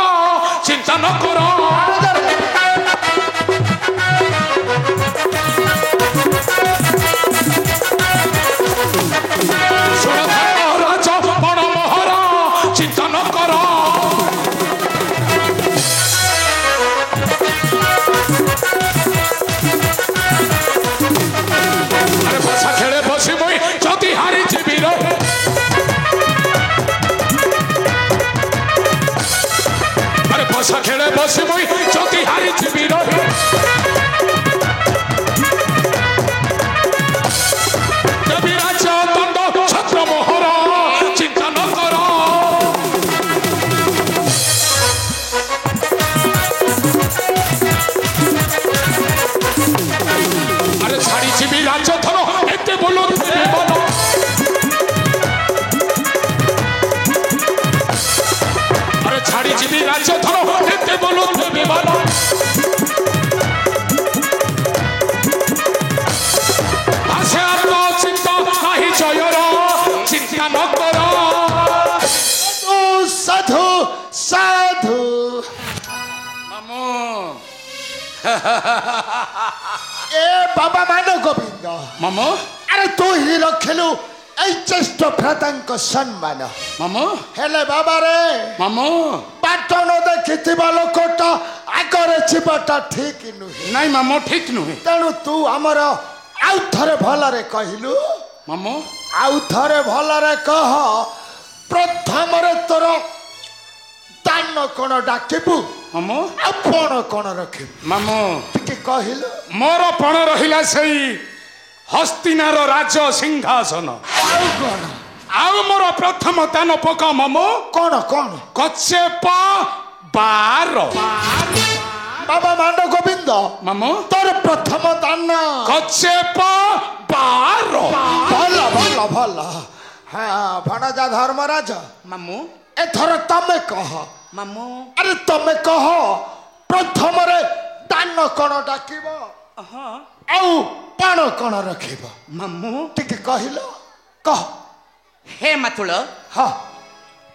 ଚିନ୍ତା ନ କର ଶୁଣ ଧର୍ମରାଜ ପଣ ମହର ଚିନ୍ତା ନ କର আরে বসা খেলে বসি মই যদি হারি যাবি রে আরে বসা খেলে বসি মই যদি হারি যাবি রে দেবী রাজ দণ্ড ছত্র মোহর চিন্তা ন কর আরে ছাড়ি যাবি রাজ ধর এতে বলুন বল আরে ছাড়ি যাবি রাজ ধর এতে বলুন বল আসে আত্ম চিন্তা নাহি জয়র চিন্তা ন কর সাধু সাধু মামু এ বাবা মান গোবিন্দ মামু আরে তু হি রখিলু এই জ্যেষ্ঠ ভ্রাতাঙ্ক সম্মান মামু হেলে বাবা রে মামু বাଟ ନ ଦେଖିଥିବା ଲୋକଟା ଆଗରେ ଯିବାଟା ଠିକ ନୁହେଁ ନାଇଁ ମାମୁ ଠିକ ନୁହେଁ ତେଣୁ ତୁ ଆମର ଆଉ ଥରେ ଭଲରେ କହିଲୁ ଦାନ କ'ଣ ଡାକିବୁ ମାମୁଁ ଆଉ ପଣ କ'ଣ ରଖିବୁ ମାମୁଁ ଟିକେ କହିଲୁ ମୋର ପଣ ରହିଲା ସେଇ ହସ୍ତିନାର ରାଜ ସିଂହାସନ ଆଉ କ'ଣ ଆଉ ମୋର ପ୍ରଥମ ଦାନ ପକା ମାମୁଁ କ'ଣ କ'ଣ କଚେପ 12 ବାବା ମାଣ୍ଡ ଗୋବିନ୍ଦ ମାମୁଁ ତୋର ପ୍ରଥମ ଦାନ କଚେପ 12 ଭଲ ଭଲ ଭଲ ହଁ ଭଣଜା ଧର୍ମରାଜ ମାମୁଁ ଏଥର ତମେ କହ ମାମୁଁ ଆରେ ତମେ କହ ପ୍ରଥମରେ ଦାନ କ'ଣ ଡାକିବ ହଁ ଆଉ ପାଣ କ'ଣ ରଖିବ ମାମୁଁ ଟିକେ କହିଲ କହ ହେ ମାତୁଳ ହଁ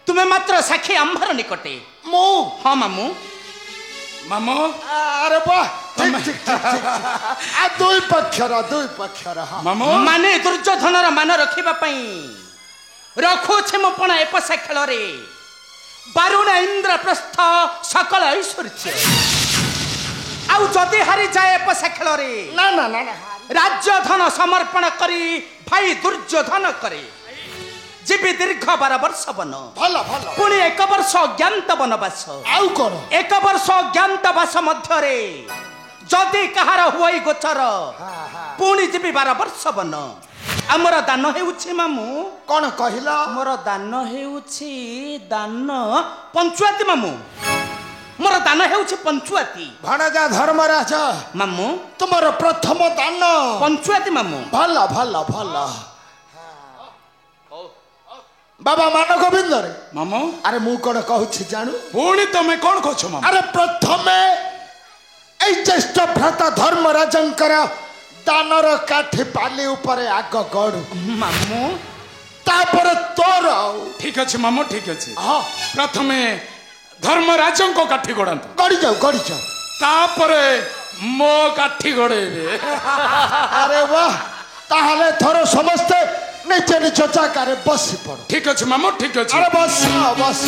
ତୁମେ ମାତ୍ର ସାକ୍ଷୀ ଆମ୍ଭର ନିକଟେ ମୁଁ ହଁ ମାମୁଁ ମାମୁଁ ଆରେ ବାଃ ଠିକ ଠିକ ଠିକ ଠିକ ଆ ଦୁଇ ପକ୍ଷର ହଁ ମାମୁଁ ମାନେ ଦୁର୍ଯ୍ୟୋଧନର ମାନ ରଖିବା ପାଇଁ ରଖୁଛି ମୁଁ ପଣା ଏପସା ଖେଳରେ ବାରୁଣ ଇନ୍ଦ୍ରପ୍ରସ୍ଥ ସକଳ ଐଶ୍ୱର୍ଯ୍ୟ ଆଉ ଯଦି ହାରିଯାଏ ଏପସା ଖେଳରେ ନା ନା ନା ନା ରାଜ୍ୟ ଧନ ସମର୍ପଣ କରି ଭାଇ ଦୁର୍ଯ୍ୟୋଧନ କରେ ଯିବି ଦୀର୍ଘ 12 ବର୍ଷ ବନ ଭଲ ଭଲ ପୁଣି 1 ବର୍ଷ ଅଜ୍ଞାତ ବନବାସ ଆଉ କ'ଣ 1 ବର୍ଷ ଅଜ୍ଞାତ ବାସ ମଧ୍ୟରେ ଯଦି କାହାର ହୁଏ ଗୋଚର ପୁଣି ଯିବି 12 ବର୍ଷ ବନ ଆମର ଦାନ ହେଉଛି ମାମୁଁ କ'ଣ କହିଲ ମୋର ଦାନ ହେଉଛି ଦାନ ପଞ୍ଚୁଆତି ମାମୁଁ ମୋର ଦାନ ହେଉଛି ପଞ୍ଚୁଆତି ଭଣଜା ଧର୍ମରାଜ ମାମୁଁ ତୁମର ପ୍ରଥମ ଦାନ ପଞ୍ଚୁଆତି ମାମୁଁ ଭଲ ଭଲ ଭଲ ବାବା ମାନ ଗୋବିନ୍ଦରେ ମାମୁଁ ଆରେ ମୁଁ କ'ଣ କହୁଛି ଜାଣୁ ପୁଣି ତମେ କ'ଣ କହୁଛ ମାମୁଁ ଆରେ ପ୍ରଥମେ ଏଇ ଜ୍ୟେଷ୍ଠ ଭ୍ରାତା ଧର୍ମରାଜଙ୍କର ଦାନର କାଠି ପାଲି ଉପରେ ଆଗ ଗଡ଼ୁ ମାମୁଁ ତାପରେ ତୋର ଠିକ ଅଛି ମାମୁଁ ଠିକ ଅଛି ହଁ ପ୍ରଥମେ ଧର୍ମରାଜଙ୍କ କାଠି ଗଡ଼ାନ୍ତୁ ଗଡ଼ିଯାଉ ତାପରେ ମୋ କାଠି ଗଡ଼େଇବେ ଆରେ ବାଃ ତାହେଲେ ଥର ସମସ୍ତେ ନିଜ ନିଜ ଜାଗାରେ ବସି ପଡ଼ ଠିକ ଅଛି ମାମୁଁ ଠିକ ଅଛି ଆରେ ବସ ବସ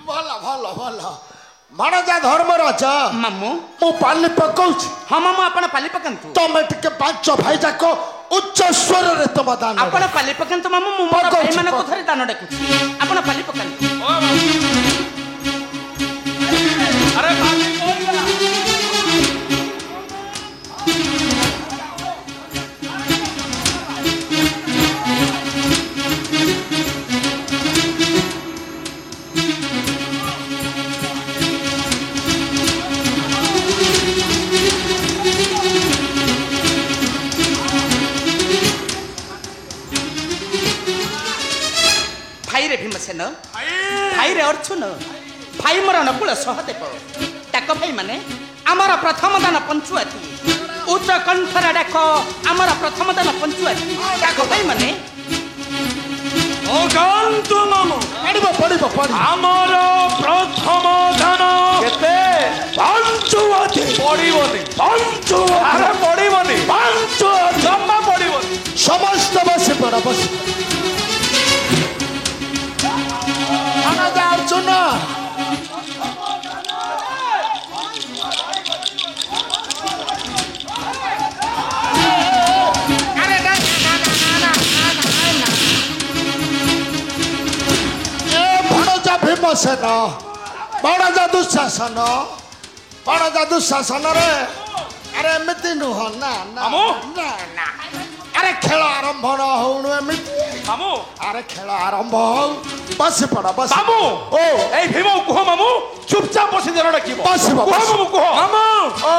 ଭଲ ଭଲ ଭଲ ଭଣଜା ଧର୍ମରାଜ ମାମୁଁ ମୁଁ ପାଲି ପକଉଛି ହଁ ମାମୁଁ ଆପଣ ପାଲି ପକାନ୍ତୁ ତମେ ଟିକେ ପାଞ୍ଚ ଭାଇ ଯାକ ଉଚ୍ଚ ସ୍ୱରରେ ତମ ଦାନ ଆପଣ ପାଲି ପକାନ୍ତୁ ମାମୁଁ ମୁଁ ମୋର ପକଉଛି, ଭାଇମାନଙ୍କୁ ପକ- ଧରି ଦାନ ଡାକୁଛି ଆପଣ ପାଲି ପକାନ୍ତୁ ଭାଇରେ ଭୀମସେନ ଭାଇରେ ଅର୍ଜୁନ ଭାଇ ମୋର ନକୁଳ ସହଦେବ ଡାକ ଭାଇ ମାନେ ଆମର ପ୍ରଥମ ଦାନ ପଞ୍ଚୁଆତି ଉଚ୍ଚ କଣ୍ଠରେ ଡାକ ଆମର ପ୍ରଥମ ଦାନ ପଞ୍ଚୁଆତି ଡାକ ଭାଇ ମାନେ ପଡ଼ିବ ଆମର ପ୍ରଥମ ଦାନ କେତେ ପାଞ୍ଚୁଆତି ପଡ଼ିବନି ପାଞ୍ଚୁଆତି ଆରେ ପଡ଼ିବନି ପାଞ୍ଚୁଆତି ଜମା ପଡ଼ିବନି ସମସ୍ତେ ବସି ପଡ଼ ବସି ଅର୍ଜୁନ ଭୀମସେନ ବଣଜା ଦୁଃଶାସନ ଦୁଃଶାସନରେ ଆରେ ଏମିତି ନୁହଁ ନା ନା ମାମୁଁ? ନା ନା ଆରେ ଖେଳ ଆରମ୍ଭ ନ ହଉଣୁ ଏମିତି ମାମୁଁ ଆରେ ଖେଳ ଆରମ୍ଭ ହଉ ବସି ପଡ଼ ବସି ମାମୁଁ ଓ ଏଇ ଭୀମ କୁହ ମାମୁଁ ଚୁପଚାପ ବସି ଦେନ ଡାକିବ ବସିବ, କୁହ ବସିବ। ମାମୁଁ କୁହ ମାମୁଁ ଓ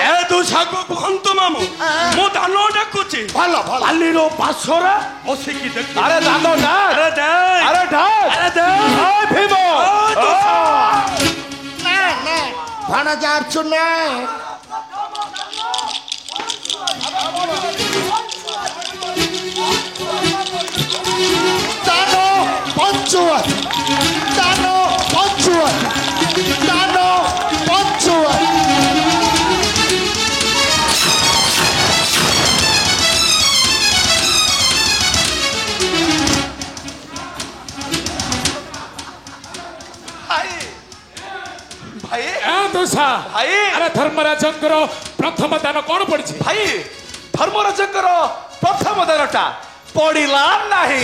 ଏ ତୁ ଶାଗ କୁହନ୍ତୁ ମାମୁଁ ମୁଁ ଦାନ ଡାକୁଛି ଭଲ ଭଲ କାଲିର ପାଶରା ବସିକି ଦେଖି ଆରେ ଦାନ ନା ଆରେ ଦେ ଆରେ ଢାକ ଆରେ ଦେ ଏଇ ଭୀମ ନା ନା ଭଣଜା ଅର୍ଜୁନ ଦାନ ପଞ୍ଚୁଆତି ଦାନ ପଞ୍ଚୁଆତି ଦାନ ପଞ୍ଚୁଆତି ଭାଇ ଭାଇ ଏ ଭାଇ ଆରେ ଧର୍ମରାଜଙ୍କର ପ୍ରଥମ ଦାନ କଣ ପଡିଛି? ଭାଇ ଧର୍ମରାଜଙ୍କର ପ୍ରଥମ ଦାନଟା ପଡିଲା ନାହିଁ।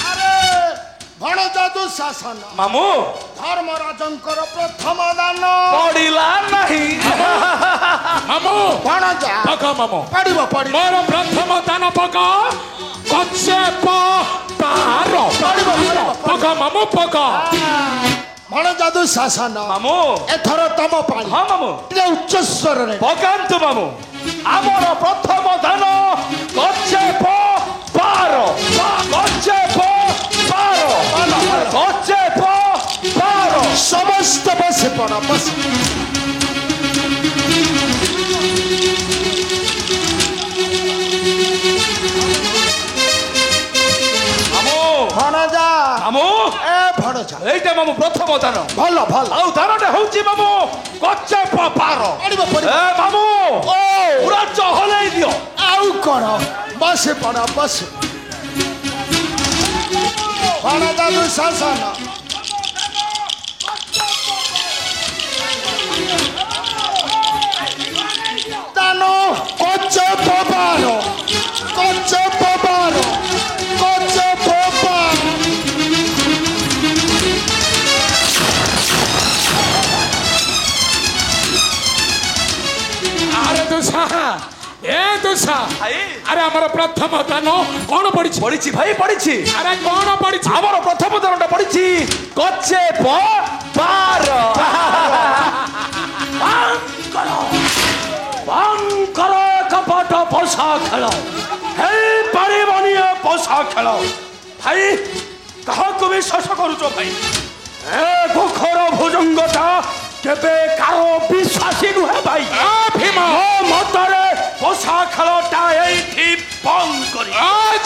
ଆରେ ଭଣଜା ଦୁଃଶାସନ ମାମୁଁ ଧର୍ମରାଜଙ୍କର ପ୍ରଥମ ଦାନ ପଡିଲା ନାହିଁ। ମାମୁ ଭଣଜା ପକ ମାମୁ ପଡିବ ପଡିବ ମୋର ପ୍ରଥମ ଦାନ ପକ କଚେପ ପାର ପଡିବ ପଡିବ ପକ ମାମୁ ପକ। ଭଣଜା ଦୁଃଶାସନ ମାମୁଁ ଏଥର ତମ ପାଳି ହଁ ମାମୁଁ ଟିକେ ଉଚ୍ଚ ସ୍ୱରରେ ପକାନ୍ତୁ ମାମୁଁ। ଆମର ପ୍ରଥମ ଦାନ କଚେପ ପାର କଚେପ ପାର କଚେପ ପାର। ସମସ୍ତ ବସେ ପଡ଼ ବସେ ମାମୁଁ ଭଣଜା ମାମୁଁ ଏ ଭଣଜା এইটা মামু প্রথম দান ଭଲ ଭଲ ଆଉ ଦାନଟା ହଉଛି ମାମୁ କଚେପ ପାର। ପଡିବ ପଡିବ ଏ ମାମୁ ଓ ପୁରା ଚହଲେଇ ଦିଅ। ଆଉ କଣ ବସେ ପଡ଼ ବସେ ଭଣଜା ଦୁଃଶାସନ ଦାନ କଚେପ ବାର କଚେପ ବାର କଚେପ ବାର ଆରେ ଦୁଃସା ଏ ଦୁଃସା ଭାଇ ଆରେ ଆମର ପ୍ରଥମ ଦାନ କଣ ପଡିଛି? ପଡିଛି ଭାଇ ପଡିଛି। ଆରେ କଣ ପଡିଛି? ଆମର ପ୍ରଥମ ଦାନଟା ପଡିଛି କଚେପ ପାର। ବାଙ୍କର କପଟ ପୋଷା ଖେଳ ହେଇପାରିବନି ଏ ପୋଷା ଖେଳ। ଭାଇ କାହାକୁ ବିଶ୍ୱାସ କରୁଛ ଭାଇ? ଏ ଘୋଖର ଭୁଜଙ୍ଗଟା କେବେ କାହାର ବିଶ୍ୱାସୀ ନୁହେଁ ଭାଇ। ଭୀମ ମୋ ମତରେ ପୋଷା ଖେଳଟା ଏଇଠି ବନ୍ଦ କରି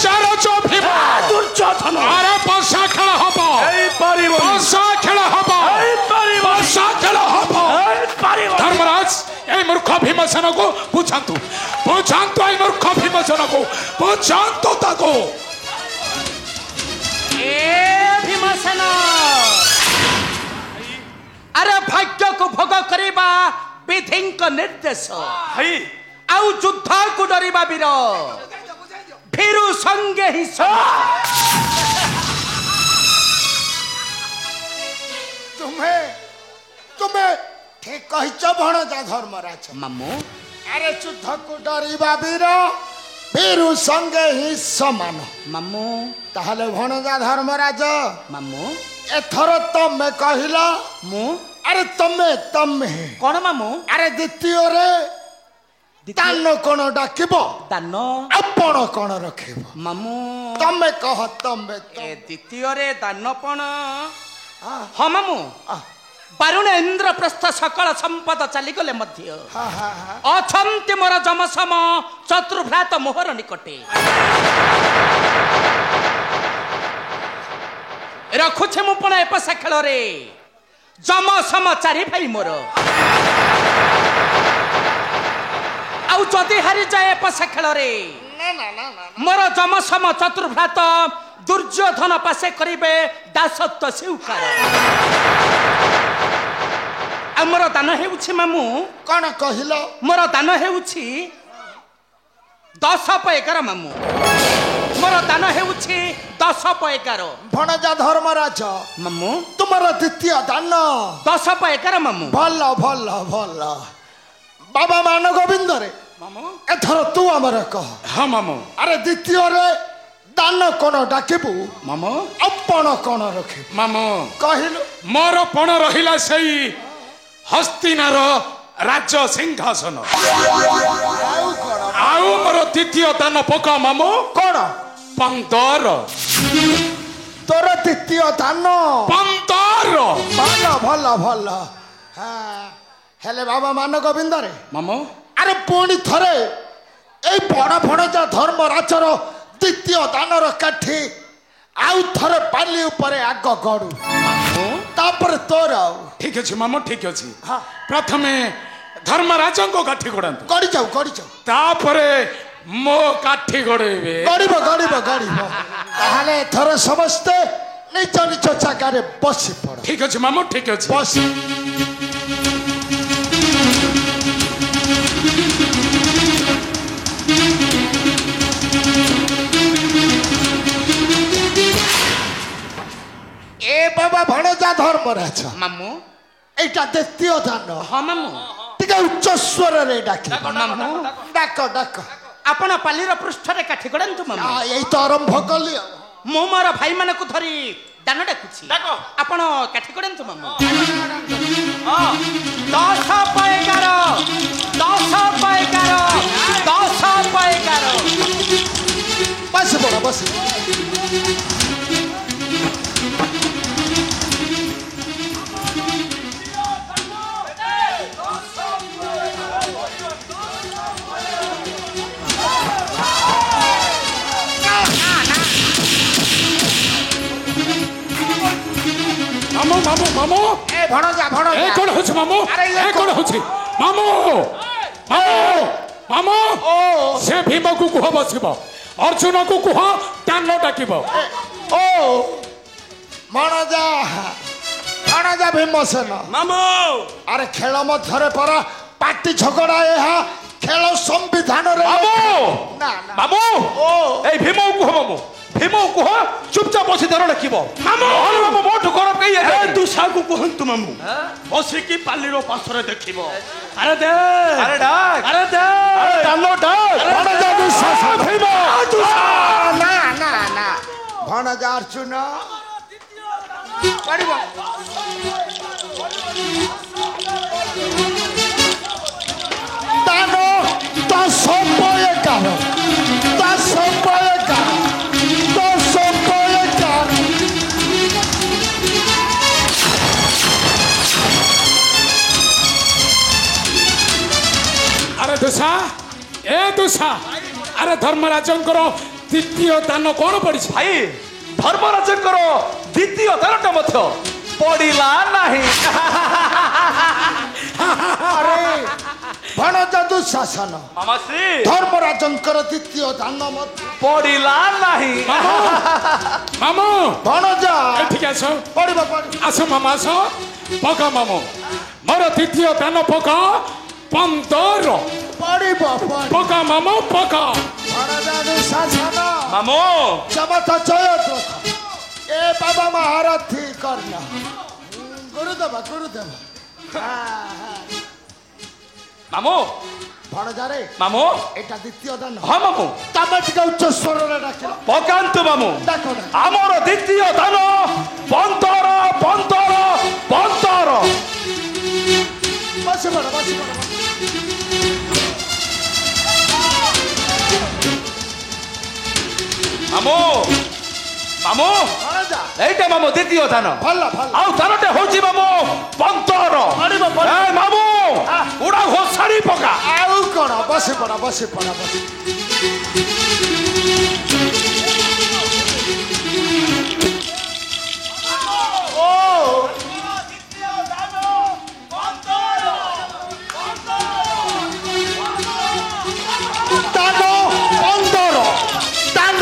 ଚାରଚ ଭୀମ ଦୁର୍ଯୋଧନ ଆରେ ପୋଷା ଖେଳ ହବ ହେଇପାରିବ ପୋଷା ଖେଳ ହବ ପୋଷା ଖେଳ ହବ। ଧର୍ମରାଜ এই মূর্খ ভীমসেনকু বুঝান্তু বুঝান্তু এই মূর্খ ভীমসেনকু বুঝান্তু তাকু। ଏ ଭୀମସେନ ଆରେ ଭାଗ୍ୟକୁ ଭୋଗ କରିବା ବିଧିଙ୍କ ନିର୍ଦ୍ଦେଶ। ଭାଇ ଆଉ ଯୁଦ୍ଧକୁ ଡରିବା ବୀର ଭୀରୁ ସଙ୍ଗେ ହିଁ ତୁମେ ତୁମେ ଠିକ କହିଛ ଭଣଜା ଧର୍ମରାଜ। ମାମୁଁ ଆରେ ଯୁଦ୍ଧକୁ ଡରିବା ବୀର ବୀରୁ ସଙ୍ଗେ ହିଁ ସମାନ। ମାମୁଁ ତାହେଲେ ଭଣଜା ଧର୍ମରାଜ ମାମୁଁ ଏଥର ତମେ କହିଲ ମୁଁ ଆରେ ତମେ ତମେ କଣ ମାମୁଁ? ଆରେ ଦ୍ୱିତୀୟରେ ଦାନ କଣ ଡାକିବ ଦାନ ଆପଣ କଣ ରଖିବ ମାମୁଁ ତମେ କହ ତମେ ଏ ଦ୍ୱିତୀୟରେ ଦାନପଣ ହଁ ମାମୁଁ ବାରୁଣ ଇନ୍ଦ୍ରପ୍ରସ୍ଥ ସକଳ ସମ୍ପଦ ଚାଲିଗଲେ ମଧ୍ୟ ଅଛନ୍ତି ମୋର ଯମସମ ଚତୁର୍ଭ୍ରାତ ମୋହର ନିକଟେ। ରଖୁଛେ ମୁଁ ପୁଣି ଏ ପଶା ଖେଳରେ ଯମସମ ଚାରି ଭାଇ ମୋର। ଆଉ ଯଦି ହାରିଯାଏ ଏ ପଶା ଖେଳରେ ମୋର ଯମସମ ଚତୁର୍ଭ୍ରାତ ଦୁର୍ଯ୍ୟୋଧନ ପାଶେ କରିବେ ଦାସତ୍ୱ ସ୍ୱୀକାର। ଆଉ ମୋର ଦାନ ହେଉଛି ମାମୁଁ କଣ କହିଲ ମୋର ଦାନ ହେଉଛି 10/11 ମାମୁଁ। ମୋର ଦାନ ହେଉଛି 10/11 ଭଣଜା ଧର୍ମରାଜ ମାମୁଁ। ତୁମର ଦ୍ୱିତୀୟ ଦାନ 10/11 ମାମୁଁ। ଭଲ ଭଲ ଭଲ ବାବା ମାନ ଗୋବିନ୍ଦରେ ମାମୁଁ ଏଥର ତୁ ଆମର କହ। ହଁ ମାମୁଁ ଆରେ ଦ୍ୱିତୀୟରେ ଦାନ କଣ ଡାକିବୁ ମାମୁଁ ଆପଣ କଣ ରଖିବୁ ମାମୁଁ କହିଲୁ। ମୋର ପଣ ରହିଲା ସେଇ ହସ୍ତିନାର ରାଜ ସିଂହାସନ। ଆଉ କଣ ଆଉ ମୋର ଦ୍ୱିତୀୟ ଦାନ ପକା ମାମୁଁ କଣ 15 ତୋର ଦ୍ୱିତୀୟ ଦାନ 15 ଭଲ ଭଲ ଭଲ ହେଲେ ବାବା ମାନ ଗୋବିନ୍ଦରେ ମାମୁଁ ଆରେ ପୁଣି ଥରେ ଏଇ ବଡ ଭଣଜା ଧର୍ମରାଜର ଦ୍ୱିତୀୟ ଦାନର କାଠି ଆଉ ଥରେ ପାଲି ଉପରେ ଆଗ ଗଡୁ ତାପରେ ତୋର ଆଉ ଠିକ ଅଛି ମାମୁଁ ଠିକ ଅଛି। ପ୍ରଥମେ ଧର୍ମରାଜଙ୍କ କାଠି ଗୋଡ଼ାନ୍ତୁ ଗଡି ଯାଉ ତାପରେ ମୋ କାଠି ଗୋଡ଼େଇବେ। ଗଡିବ ତାହେଲେ ଏଥର ସମସ୍ତେ ନିଜ ନିଜ ଜାଗାରେ ବସି ପଡ। ଠିକ ଅଛି ମାମୁଁ ଠିକ ଅଛି। ବସି ଧର୍ମରାଜ ମାମୁଁ এইটা দ্বিতীয় দান ହଁ ମାମୁଁ ଟିକେ ଉଚ୍ଚ ସ୍ୱରରେ ଡାକି ମାମୁଁ ଡାକ ଡାକ ଆପଣ ପାଲିର ପୃଷ୍ଠରେ କାଠି ଗଡ଼ାନ୍ତୁ ମାମୁଁ ଏଇ ତ ଆରମ୍ଭ କଲି ଆଉ ମୁଁ ମୋର ଭାଇମାନଙ୍କୁ ଧରି ଦାନ ଡାକୁଛି ଆପଣ କାଠି ଗଡ଼ାନ୍ତୁ ମାମୁଁ 10 ପଏଗାର 10 ପଏଗାର 10 ପଏଗାର ବସି ପଡ଼ ବସି মামু মামু মামু এ ভণজা ভণজা এ কোন হচ্ছে মামু এ কোন হচ্ছে মামু মামু মামু সে ভীমକୁ କୁହ ବସିବ ଅର୍ଜୁନକୁ କୁହ ଦାନ ଡାକିବ ଓ ମଣଜା ମଣଜା ଭୀମସେନ ମାମୁ ଆରେ ଖେଳ ମଧ୍ୟରେ ପରା ପାଟି ଝଗଡ଼ା ଏହା ଖେଳ ସମ୍ବିଧାନରେ ମାମୁ ନା ନା ମାମୁ এই ভীমକୁ কুহ মামু ভীমକୁ কুহ চুপচাপ বসি দান ডাকিব মামু মামু মোଠୁ ଖରାପ କେହି ଏ ଦୁଷାକୁ କୁହନ୍ତୁ ମାମୁଁ ବସିକି ପାଲିର ପାଶରେ ଦେଖିବ ଆରେ ଦେ ଆରେ ଡାକ ଆରେ ଦେ ଦାନ ଡାକ ଭଣଜା ଦୁଃଶାସନ ଭୀମ ନା ନା ନା ଭଣଜା ଅର୍ଜୁନ ପଡ଼ିବ ଦାନ 10 ପଏଗାର 10 ପଏଗାର 10 ପଏଗାର আরে দুষা এ দুষা আরে ধর্মরাজଙ୍କର দ্বিতীয় দান কোন পড়িছে ଭାଇ ଧର୍ମରାଜଙ୍କର ଦ୍ୱିତୀୟ ଦାନଟା ମଧ୍ୟ ପଡ଼ିଲା ନାହିଁ ଆରେ ଭଣଜା ଦୁଃଶାସନ ମାମାଶ୍ରୀ ଧର୍ମରାଜଙ୍କର ଦ୍ୱିତୀୟ ଦାନ ମଧ୍ୟ ପଡ଼ିଲା ନାହିଁ মামু ଭଣଜା এদিকে আসো ପଡ଼ିବ ପଡ଼ିବ আসো মামা আসো পকা মামু মোর দ্বিতীয় দান পকা 15 ପଡ଼ିବ পকা মামু পকা ଭଣଜା ଦୁଃଶାସନ ମାମୁ ଜମତ ଜୟଦ୍ରଥ ଏ ବାବା ମହାରଥୀ କର୍ଣ୍ଣ ଗୁରୁଦେବ ଗୁରୁଦେବ ମାମୁ ଭଣଜାରେ ମାମୁ ଏଇଟା ଦ୍ୱିତୀୟ ଦାନ ହଁ ମାମୁ ତମେ ଟିକେ ଉଚ୍ଚ ସ୍ୱରରେ ଡାକିଲ ପକାନ୍ତୁ ମାମୁ ଡାକ ଡାକ ଆମର ଦ୍ୱିତୀୟ ଦାନ 15 15 15 ବସି ପଡ଼ ବସି ପଡ଼ ମାମୁ ମାମୁ ଭଣଜା এইটা মামু দ্বিতীয় দান ଭଲ ଭଲ ଆଉ ଦାନଟା ହଉଛି ମାମୁ 15 ପଡ଼ିବ ପଡ଼ିବ ଏ ମାମୁ ଉଡ଼ା ଘୋଷାଡ଼ି ପକା ଆଉ କଣ ବସି ପଡ଼ ବସି ପଡ଼ ବସି ଦାନ 15 ଦାନ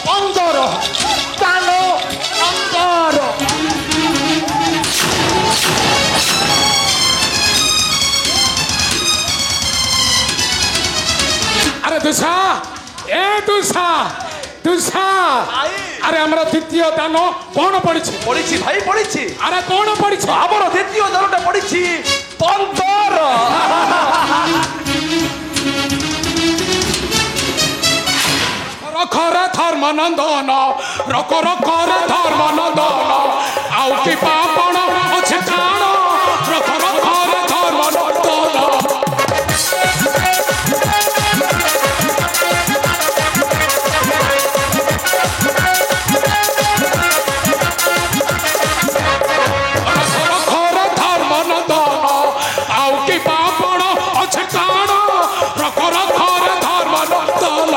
15 ଦାନ 15 আরে দুষা এ দুষা দুষা আরে আমার দ্বিতীয় দান কোন পড়িছে পড়িছি ভাই পড়িছি আরে কোন পড়িছে আমার দ্বিতীয় দানটা পড়িছি 15 রখরে ধর্মনন্দন রক রখরে ধর্মনন্দন আউ কি পাপণ আছে কাণ রক রখরে ধর্মনন্দন রখরে ধর্মনন্দন আউ কি পাপণ আছে কাণ রক রখরে ধর্মনন্দন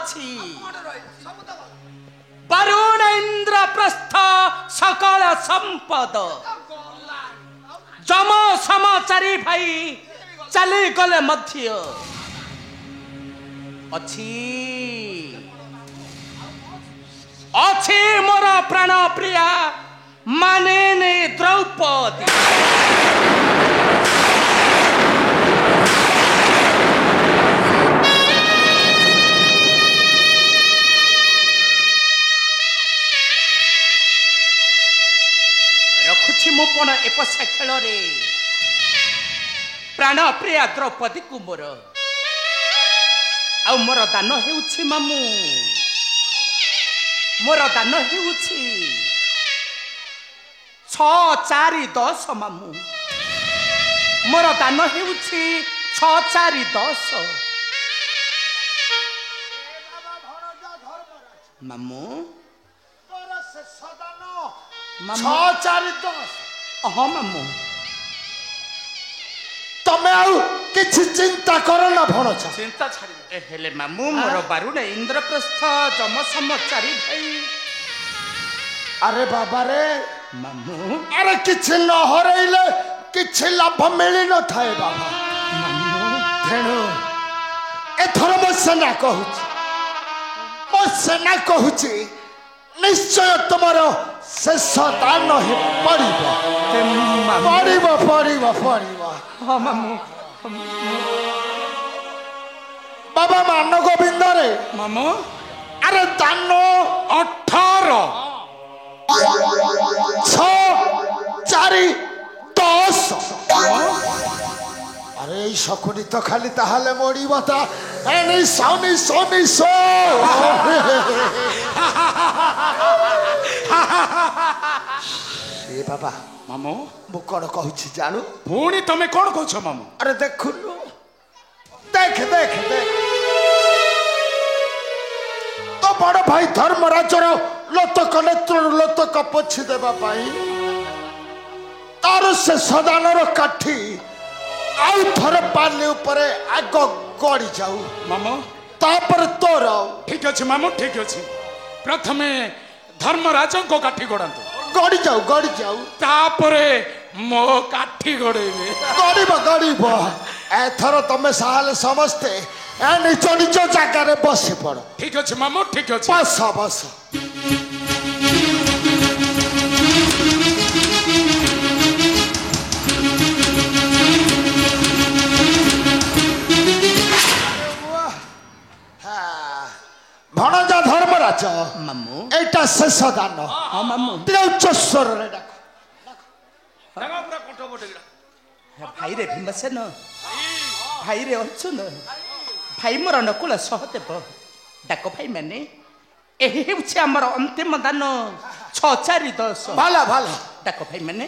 ଅଛି ବରୁଣ ଇନ୍ଦ୍ରପ୍ରସ୍ଥ ସକଳ ସମ୍ପଦ ଯମ ସମ ଚାରି ଭାଇ ଚାଲିଗଲେ ମଧ୍ୟ ଅଛି ଅଛି ମୋର ପ୍ରାଣ ପ୍ରିୟା ମାନିନୀ ଦ୍ରୌପଦୀ ରଖୁଛି ମୁଁ ପଣ ଏପସା ଖେଳରେ ପ୍ରାଣ ପ୍ରିୟା ଦ୍ରୌପଦୀକୁ ମୋର ଆଉ ମୋର ଦାନ ହେଉଛି ମାମୁଁ ମୋର ଦାନ ହେଉଛି 6 4 10 ମାମୁଁ ମୋର ଦାନ ହେଉଛି 6 4 10 ମାମୁଁ ମାମୁଁ 6 4 10 ହଁ ମାମୁଁ ତମେ ଆଉ କିଛି ଚିନ୍ତା କର ନା ଭଣଜା ଚିନ୍ତା ଛାଡ଼ି ହେଲେ ମାମୁଁ ମୋର ବାରୁଣ ଇନ୍ଦ୍ରପ୍ରସ୍ଥ ଯମ ସମ ଚାରି ଭାଇ ଆରେ ବାବାରେ ମାମୁଁ ଆରେ କିଛି ନ ହରେଇଲେ କିଛି ଲାଭ ମିଳିନଥାଏ ବାବା ତେଣୁ ଏଥର ମୋ ସେନା କହୁଛି ନିଶ୍ଚୟ ତୁମର ଶେଷ ଦାନ ହିଁ ପଡ଼ିବ ହଁ ମାମୁଁ ବାବା ମାନ ଗୋବିନ୍ଦରେ ମାମୁଁ ଆରେ ଦାନ 18 6 4 10 আরে এই শকুনি তো খালি তাহলে মরিব তা এনি সনি এ বাবা ମାମୁଁ ମୁଁ କଣ କହୁଛି ଜାଣୁ ପୁଣି ତମେ କଣ କହୁଛ ମାମୁଁ ଆରେ ଦେଖୁନୁ ଦେଖ ତ ବଡ ଭାଇ ଧର୍ମରାଜର ଲୋତକ ନେତ୍ରରୁ ଲୋତକ ପୋଛି ଦେବା ପାଇଁ ତାର ସେ ସଦାନର କାଠି ଆଉ ଥରେ ପାଲି ଉପରେ ଆଗ ଗଡ଼ି ଯାଉ ମାମୁଁ ତାପରେ ତୋର ଠିକ ଅଛି ମାମୁଁ ଠିକ ଅଛି ପ୍ରଥମେ ଧର୍ମରାଜଙ୍କ କାଠି ଗଡ଼ାନ୍ତୁ ଗଡ଼ି ଯାଉ ତାପରେ ମୋ କାଠି ଗଡ଼େଇବେ ଗଡ଼ିବ ଏଥର ତମେ ସାହେଲେ ସମସ୍ତେ ନିଜ ନିଜ ଜାଗାରେ ବସି ପଡ ଠିକ ଅଛି ମାମୁଁ ଠିକ ଅଛି ବସ ଭଣଜା ଧର୍ମରାଜ ମାମୁଁ ଏଇଟା ଶେଷ ଦାନ ହଁ ମାମୁଁ ଟିକେ ଉଚ୍ଚ ସ୍ୱରରେ ଡାକ ଭାଇରେ ଭୀମସେନ ଭାଇରେ ଅର୍ଜୁନ ଭାଇ ମୋର ନକୁଳ ସହଦେବ ଡାକ ଭାଇ ମାନେ ଏହି ହେଉଛି ଆମର ଅନ୍ତିମ ଦାନ 6 4 10 ଭଲ ଡାକ ଭାଇ ମାନେ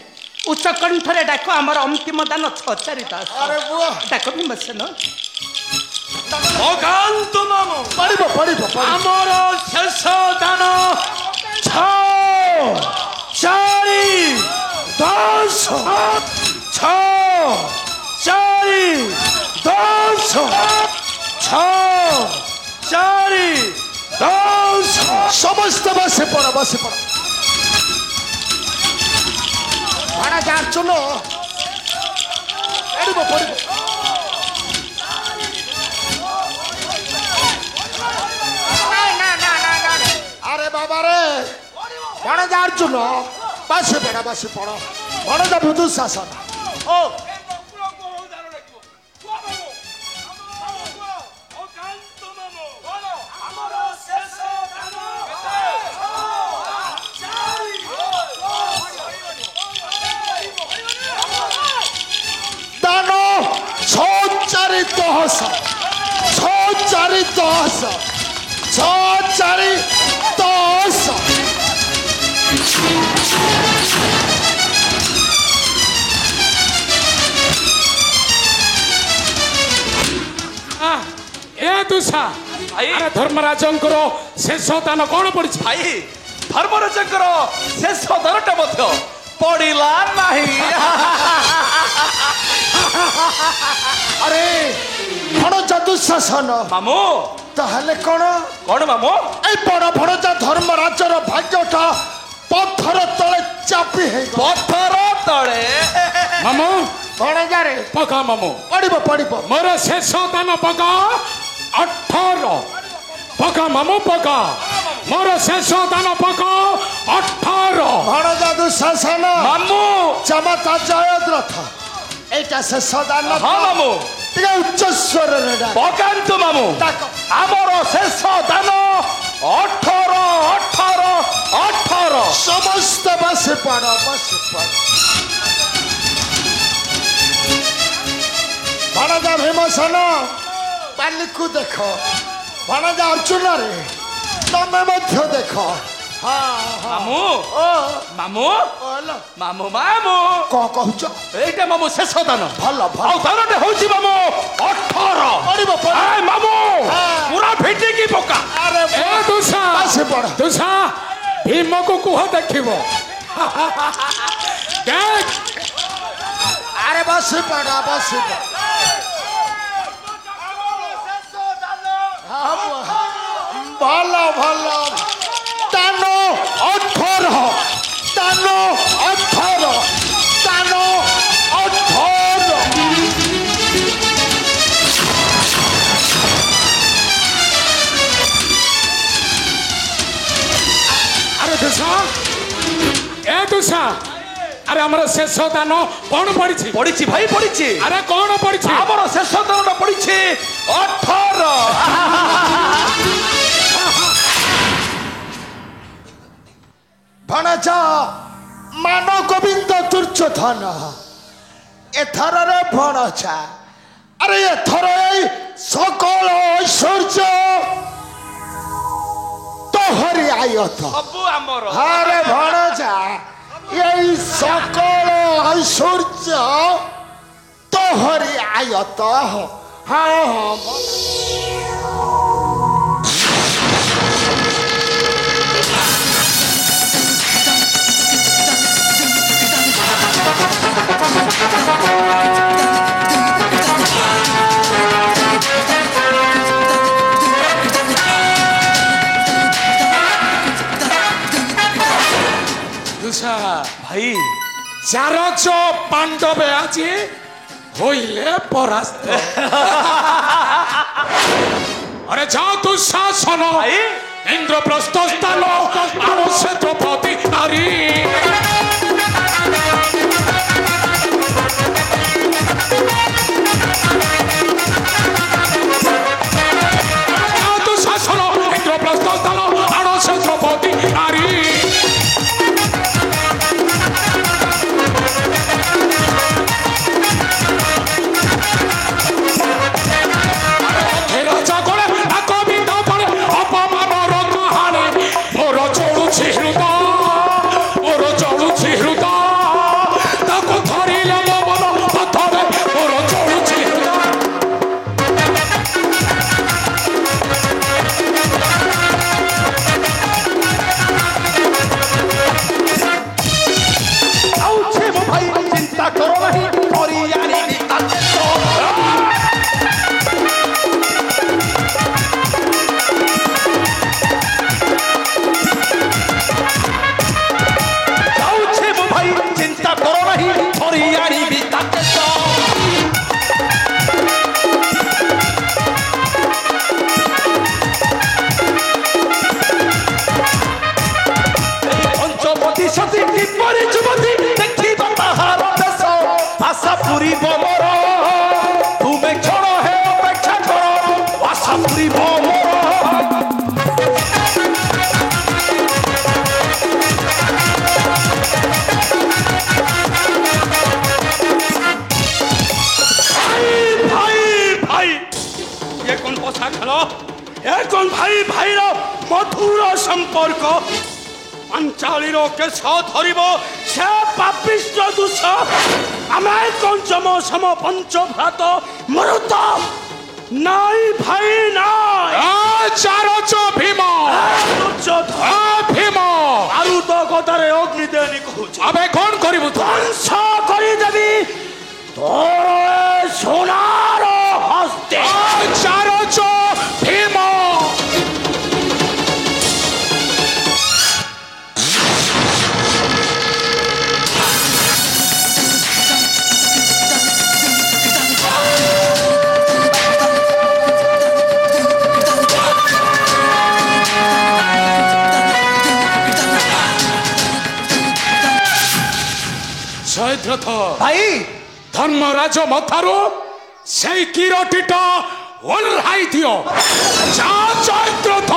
ଉଚ୍ଚ କଣ୍ଠରେ ଡାକ ଆମର ଅନ୍ତିମ ଦାନ 6 4 10 ଆରେ ବୁଅ ଡାକ ଭୀମସେନ ଅକାନ୍ତ ମାମୁଁ ପଡ଼ିବ ଆମର ଶେଷ ଦାନ 6 4 10 6 4 10 6 4 10 ସମସ୍ତେ ବସି ପଡ ଭଣଜା ଅର୍ଜୁନ ପଡ଼ିବ আরে বাবারে ভণজা অর্জুন বসে পড় ভণজা বুধু শাসন ও দান 6 4 10 6 4 10 6 4 10 ଏ ଦୁଷା ଆରେ ଧର୍ମରାଜଙ୍କର ଶେଷ ଦାନ କଣ ପଡିଛି ଭାଇ ଧର୍ମରାଜଙ୍କର ଶେଷ ଦାନଟା ମଧ୍ୟ ପଡ଼ିଲା ନାହିଁ আরে ভণজা দুঃশাসন ମାମୁଁ তাহলে কোন কোন মামু এই বড় ভণজা ধর্মরাজর ভাগ্যটা পথর তলে চাপি হয়ে পথর তଳେ মামু ভণজারে পকা মামু পড়িব মোর শেষ দান পকা 18 পকা মামু পকা মোর শেষ দান পকা 18 ভণজা দুঃশাসন মামু জামাতা জয়দ্রথ এইটা শেষ দান হ্যাঁ মামু ଟିକେ ଉଚ୍ଚ ସ୍ୱରରେ ଡାକ। ପକାନ୍ତୁ ମାମୁ ଡାକ। ଆମର ଶେଷ ଦାନ 18 18 18 ସମସ୍ତ ବସି ପଡ଼ ବସି ପଡ଼ ଭଣଜା ଭୀମସେନ ବାଲିକୁ ଦେଖ ଭଣଜା ଅର୍ଜୁନରେ ତମେ ମଧ୍ୟ ଦେଖ ମାମୁ ଓ ମାମୁ ଓଲୋ, ମାମୁ ମାମୁ କଣ କହୁଛ ଏଇଟା ମାମୁ ଶେଷ ଦାନ ଭଲ ଭଲ ଆଉ ଦାନଟେ ହଉଛି ମାମୁ 18 ପଡ଼ିବ ଏ ମାମୁ ହଁ। ପୁରା ଭିଟିକି ପକା ଆରେ ଏ ଦୁଷା ବସି ପଡ଼ ଦୁଷା ଭୀମକୁ କୁହ ଦେଖିବ ଦେଖ ଆରେ ବସି ପଡ଼ ବସି ପଡ଼ ଭଲ ଭଲ ଦାନ 18 ଦାନ 18 ଦାନ 18 আরে দুষা এ দুষা আরে আমার শেষ দান কোন পড়িছি ପଡିଛି ଭାଇ ପଡିଛି আরে কোন পড়িছি ଆମର ଶେଷ ଦାନଟା ପଡିଛି 18 ଭଣଜା ମାନ ଗୋବିନ୍ଦ ଦୁର୍ଯ୍ୟୋଧନ ଏଥରରେ ଭଣଜା ଆରେ ଏଥର ଏଇ ସକଳ ଐଶ୍ୱର୍ଯ୍ୟ ତୋହରି ଆୟତ ସବୁ ଆମର ଆରେ ଭଣଜା এই সকল ঐশ্বর্য তোহরি আয়ত হ্যাঁ হ্যাঁ দুষা ଭାଇ চারজ পাণ্ডবে আজি হইলে পরাস্ত আরে যাও দুঃশাসন ভাই ইন্দ্রপ্রস্থ স্থান আবশ্যে দ্রৌপদী নারী যাও দুঃশাসন ইন্দ্রপ্রস্থ স্থান আবশ্যে দ্রৌপদী নারী রাজা করে কবিতা পড়ে অপমানর কাহানি মোর চলুছি হৃদয় মোর চলুছি হৃদয় তাকে ধরিলে মন পথরে মোর চলুছি হৃদয় ଆଉଛି ମୋ ଭାଇ ଚିନ୍ତା କର ନାହିଁ କରି ଆଣିବି ଯାଉଛି ମୋ ଭାଇ ଚିନ୍ତା କର ନାହିଁ କରି ଆଣିବି ତାକେ ପଞ୍ଚପତି ସତୀ କିପରି ଯୁବତୀ ଦେଖିବ ତାହାର ବେଶ ଆଶା ପୁରିବ ମୋର ତୁମେ କ୍ଷଣ ହେ ଅପେକ୍ଷା କର ଆଶା ପୁରିବ ମୋର ভাই ভাই ये कौन पोसा खेलो ये कौन भाई भाईर मधुर संपर्क पंचाली के धरब से पापिष्ट दुष आमे कंचम सम पंच भ्रात मरुत नाई भाई नाई চারজ ভীম ভীম आरु तो कथारे अग्नि देनी कहूँ আবে কোন করিব তো ধ্বংস করিদেবি তোর সোনার হস্তে চারজ ভীম ଜୟଦ୍ରଥ ଭାଇ ଧର୍ମରାଜ ମଥାରୁ ସେଇ କିରଟିଟା ଓହ୍ଲାଇ ଦିଅ। ଯା ଜୟଦ୍ରଥ।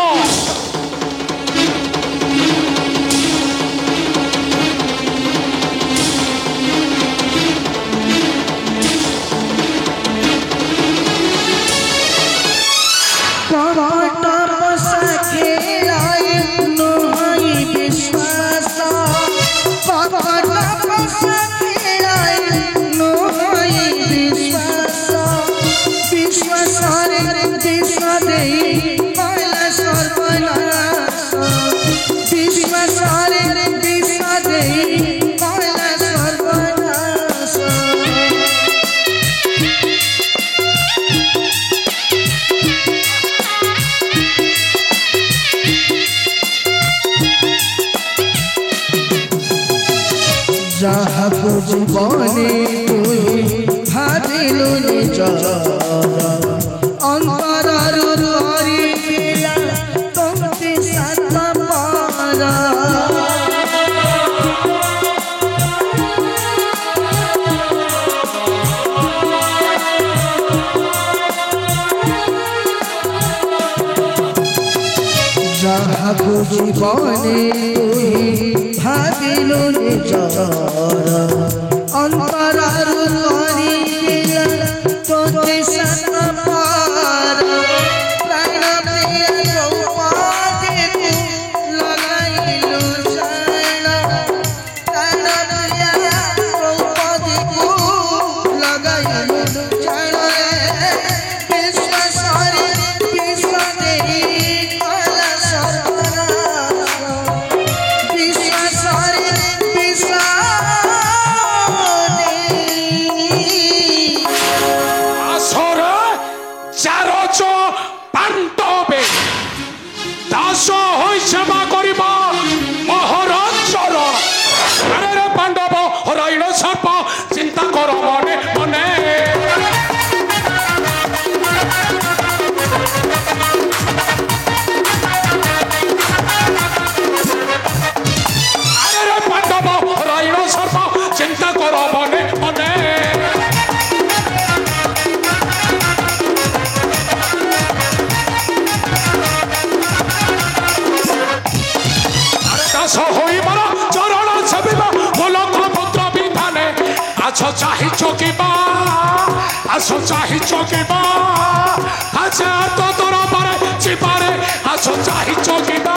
ଯାହାକୁ ଜୀବନେ ତୁଇ ଭାବିଲୁ ନିଜର ଅନ୍ତରରୁ କରିଥିଲା ତୋତେ ସାତ ପାର। ଯାହାକୁ ଜୀବନେ ତୁଇ ଭାବିଲୁ ନିଜର ଅନ୍ତରରୁ କରିଥିଲା ତୋତେ ସାତ ପାର। ପ୍ରାଣ ପ୍ରିୟ ଦ୍ରୌପଦୀକୁ ଲଗାଇଲୁ ଜାଣ। ପ୍ରାଣ ପ୍ରିୟ ଦ୍ରୌପଦୀକୁ ଲଗାଇଲୁ ଜାଣ। ବିଶ୍ୱାସରେ ବିଷ ଦେଇ କଲା ସର୍ବନାଶ। ବିଶ୍ୱାସରେ ବିଷ আসরে চারজ পাণ্ডবে দাস হই সেবা করিব মহারাজর। আরে রে পাণ্ডব হরাইল সর্প চিন্তা কর মনে মনে। আরে রে পাণ্ডব হরাইল সর্প চিন্তা কর মনে মনে। দাস হইবার চরণ সেবিবা মূলক পুত্র বিধানে। আছ চাহি চকিবা আছ চাহি চকিবা আছে তো তোর পারে চিপারে আছ চাহি চকিবা।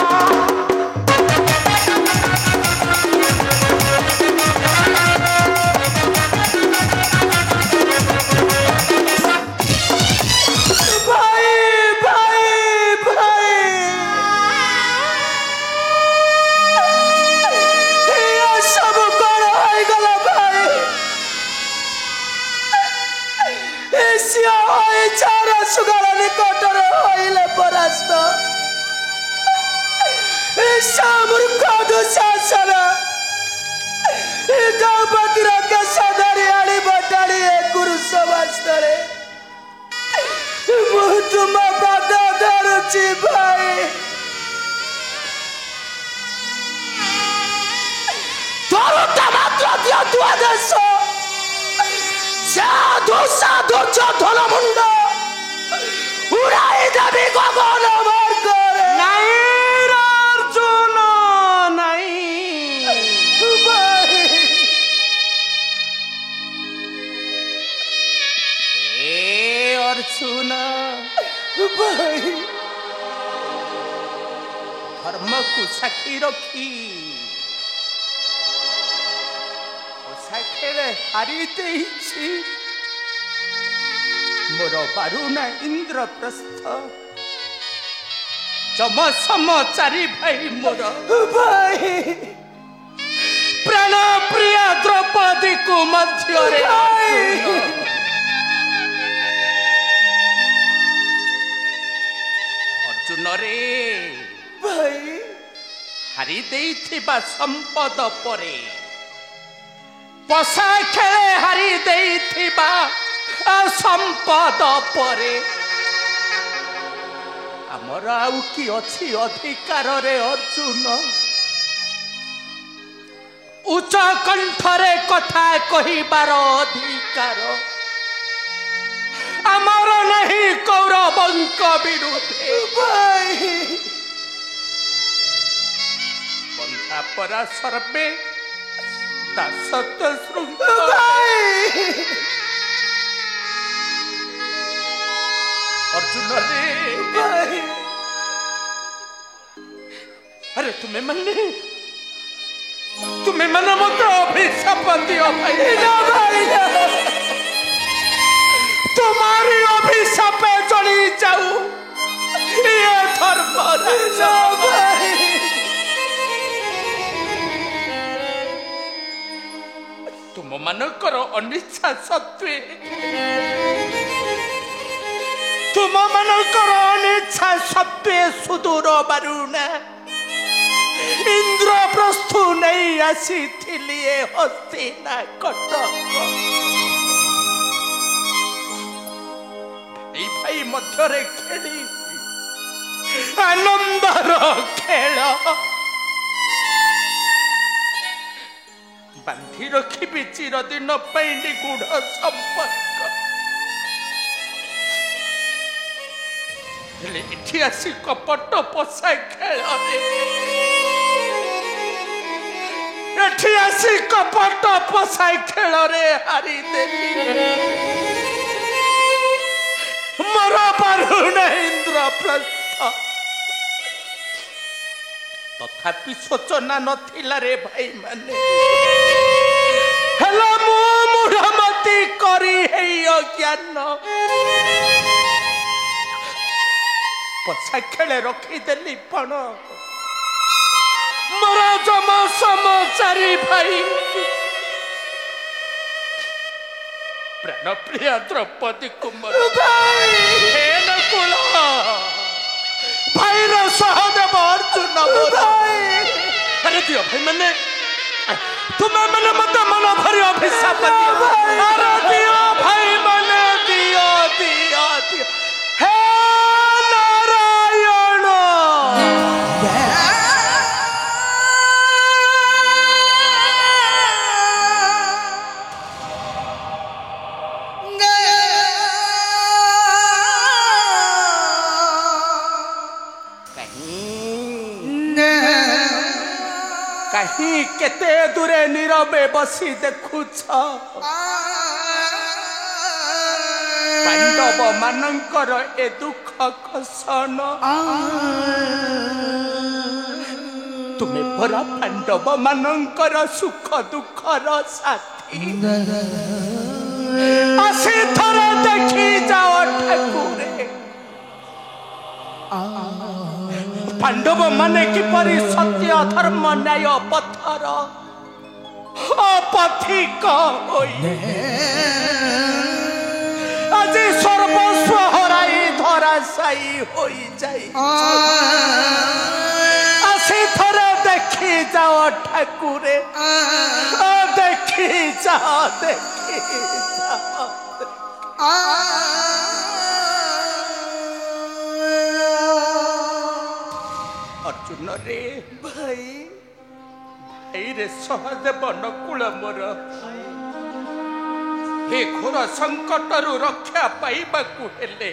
সাধু সাধু ধন মুন্ড উড়াই দেবি গগন মার্গরে। নাই রে অর্জুন নাই। এ অর্জুন ধর্মକୁ ସାକ୍ଷୀ ରଖି ସାକ୍ଷୀରେ ହାରି ଦେଇଛି ମୋର ବାରୁଣା ଇନ୍ଦ୍ରପ୍ରସ୍ଥ। ଯମ ସମ ଚାରି ଭାଇ ମୋର ଭାଇ ପ୍ରାଣ ପ୍ରିୟ ଦ୍ରୌପଦୀକୁ ମଧ୍ୟରେ ଅର୍ଜୁନରେ ଭାଇ ହାରି ଦେଇଥିବା ସମ୍ପଦ ପରେ ପଶା ଖେଳେ ହାରି ଦେଇଥିବା ସମ୍ପଦ ପରେ ଆମର ଆଉ କି ଅଛି ଅଧିକାରରେ ଅର୍ଜୁନ? उच्च कंठरे कथा कहिबार अधिकार आमर नहीं कौरवंक विरुद्धे बंधा परा सर्वे दासत्व श्रृंखला अर्जुन रे अरे तुम्हें मन मत अभिशाप दियो भाई तुम्हारी अभिशाप चली जाऊ ये धर्म तुम मानकर अनिच्छा सत्वे तुम मानकर अनिच्छा सत्वे सुदूर बारुणा इंद्रप्रस्थु नहीं आसी हस्तिना कटक भाई मध्यरे खेली आनंदर खेल बांधी रखी चिरदिन निगूढ़ संपर्क एठी आसी कपट पशा खेल एठी आसी कपट पशा खेल रे हारी देली मर पारुण इंद्रप्रस्थ तथापि सोचना नथिला रे भाई माने हेला मु मूढ़मती करी हे अज्ञान पछा खेले रखीदेली पण मोर जम समचारी भाई प्राण प्रिय द्रौपदी कुमार हेन कुल भाई सहदेव अर्जुन अरे दियो भाई मैंने तुम्हें मैंने मत मन भरी अभिशाप दियो अरे दियो भाई मैंने दियो दियो दियो हे नारायण कहीं केते दूरे नीरवे बसी देखुछ पांडव मानकर ए दुख कसन तुम्हें भरा पांडव मानकर सुख दुखर साथी आसी थरे देखी जाओ ठाकुरे पांडव माने किपरि सत्य धर्म न्याय पथर अपथिक आज सर्वस्व हराई धराशायी हो जाई आसी थरे देखी जाओ ठाकुरे देखी जाओ देखी जाओ अर्जुन रे भाई भाई रे सहदेव नकुल मोर हे घोर संकट रक्षा पाइबाकू हेले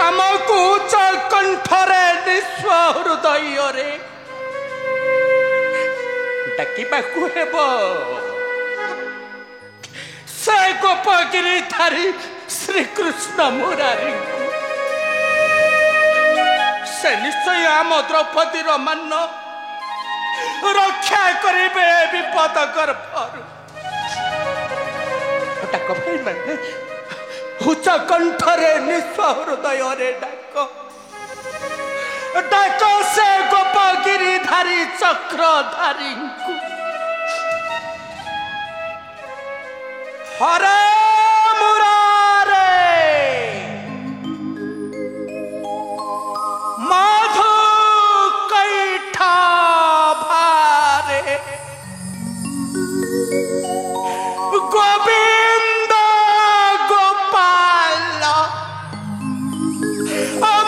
आमको उच्च कंठरे निस्व हृदय रे डाकिबाकू हेब से गोपगिरी धारी श्री कृष्ण मुरारी से निश्चय आम द्रौपदीर मान रक्षा करिबे विपद गर्भरु डाक भाई माने उच्च कंठरे निस्व हृदय रे डाक डाक से गोपगिरी धारी चक्रधारी हरे मुरारे माधु कैठा भारे गोविंद गोपाल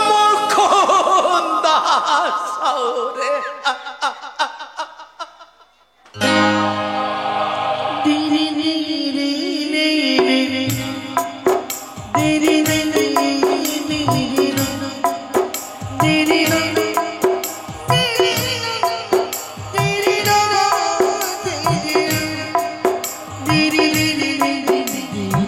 मुकुंद सौरे রি রি রি রি রি রি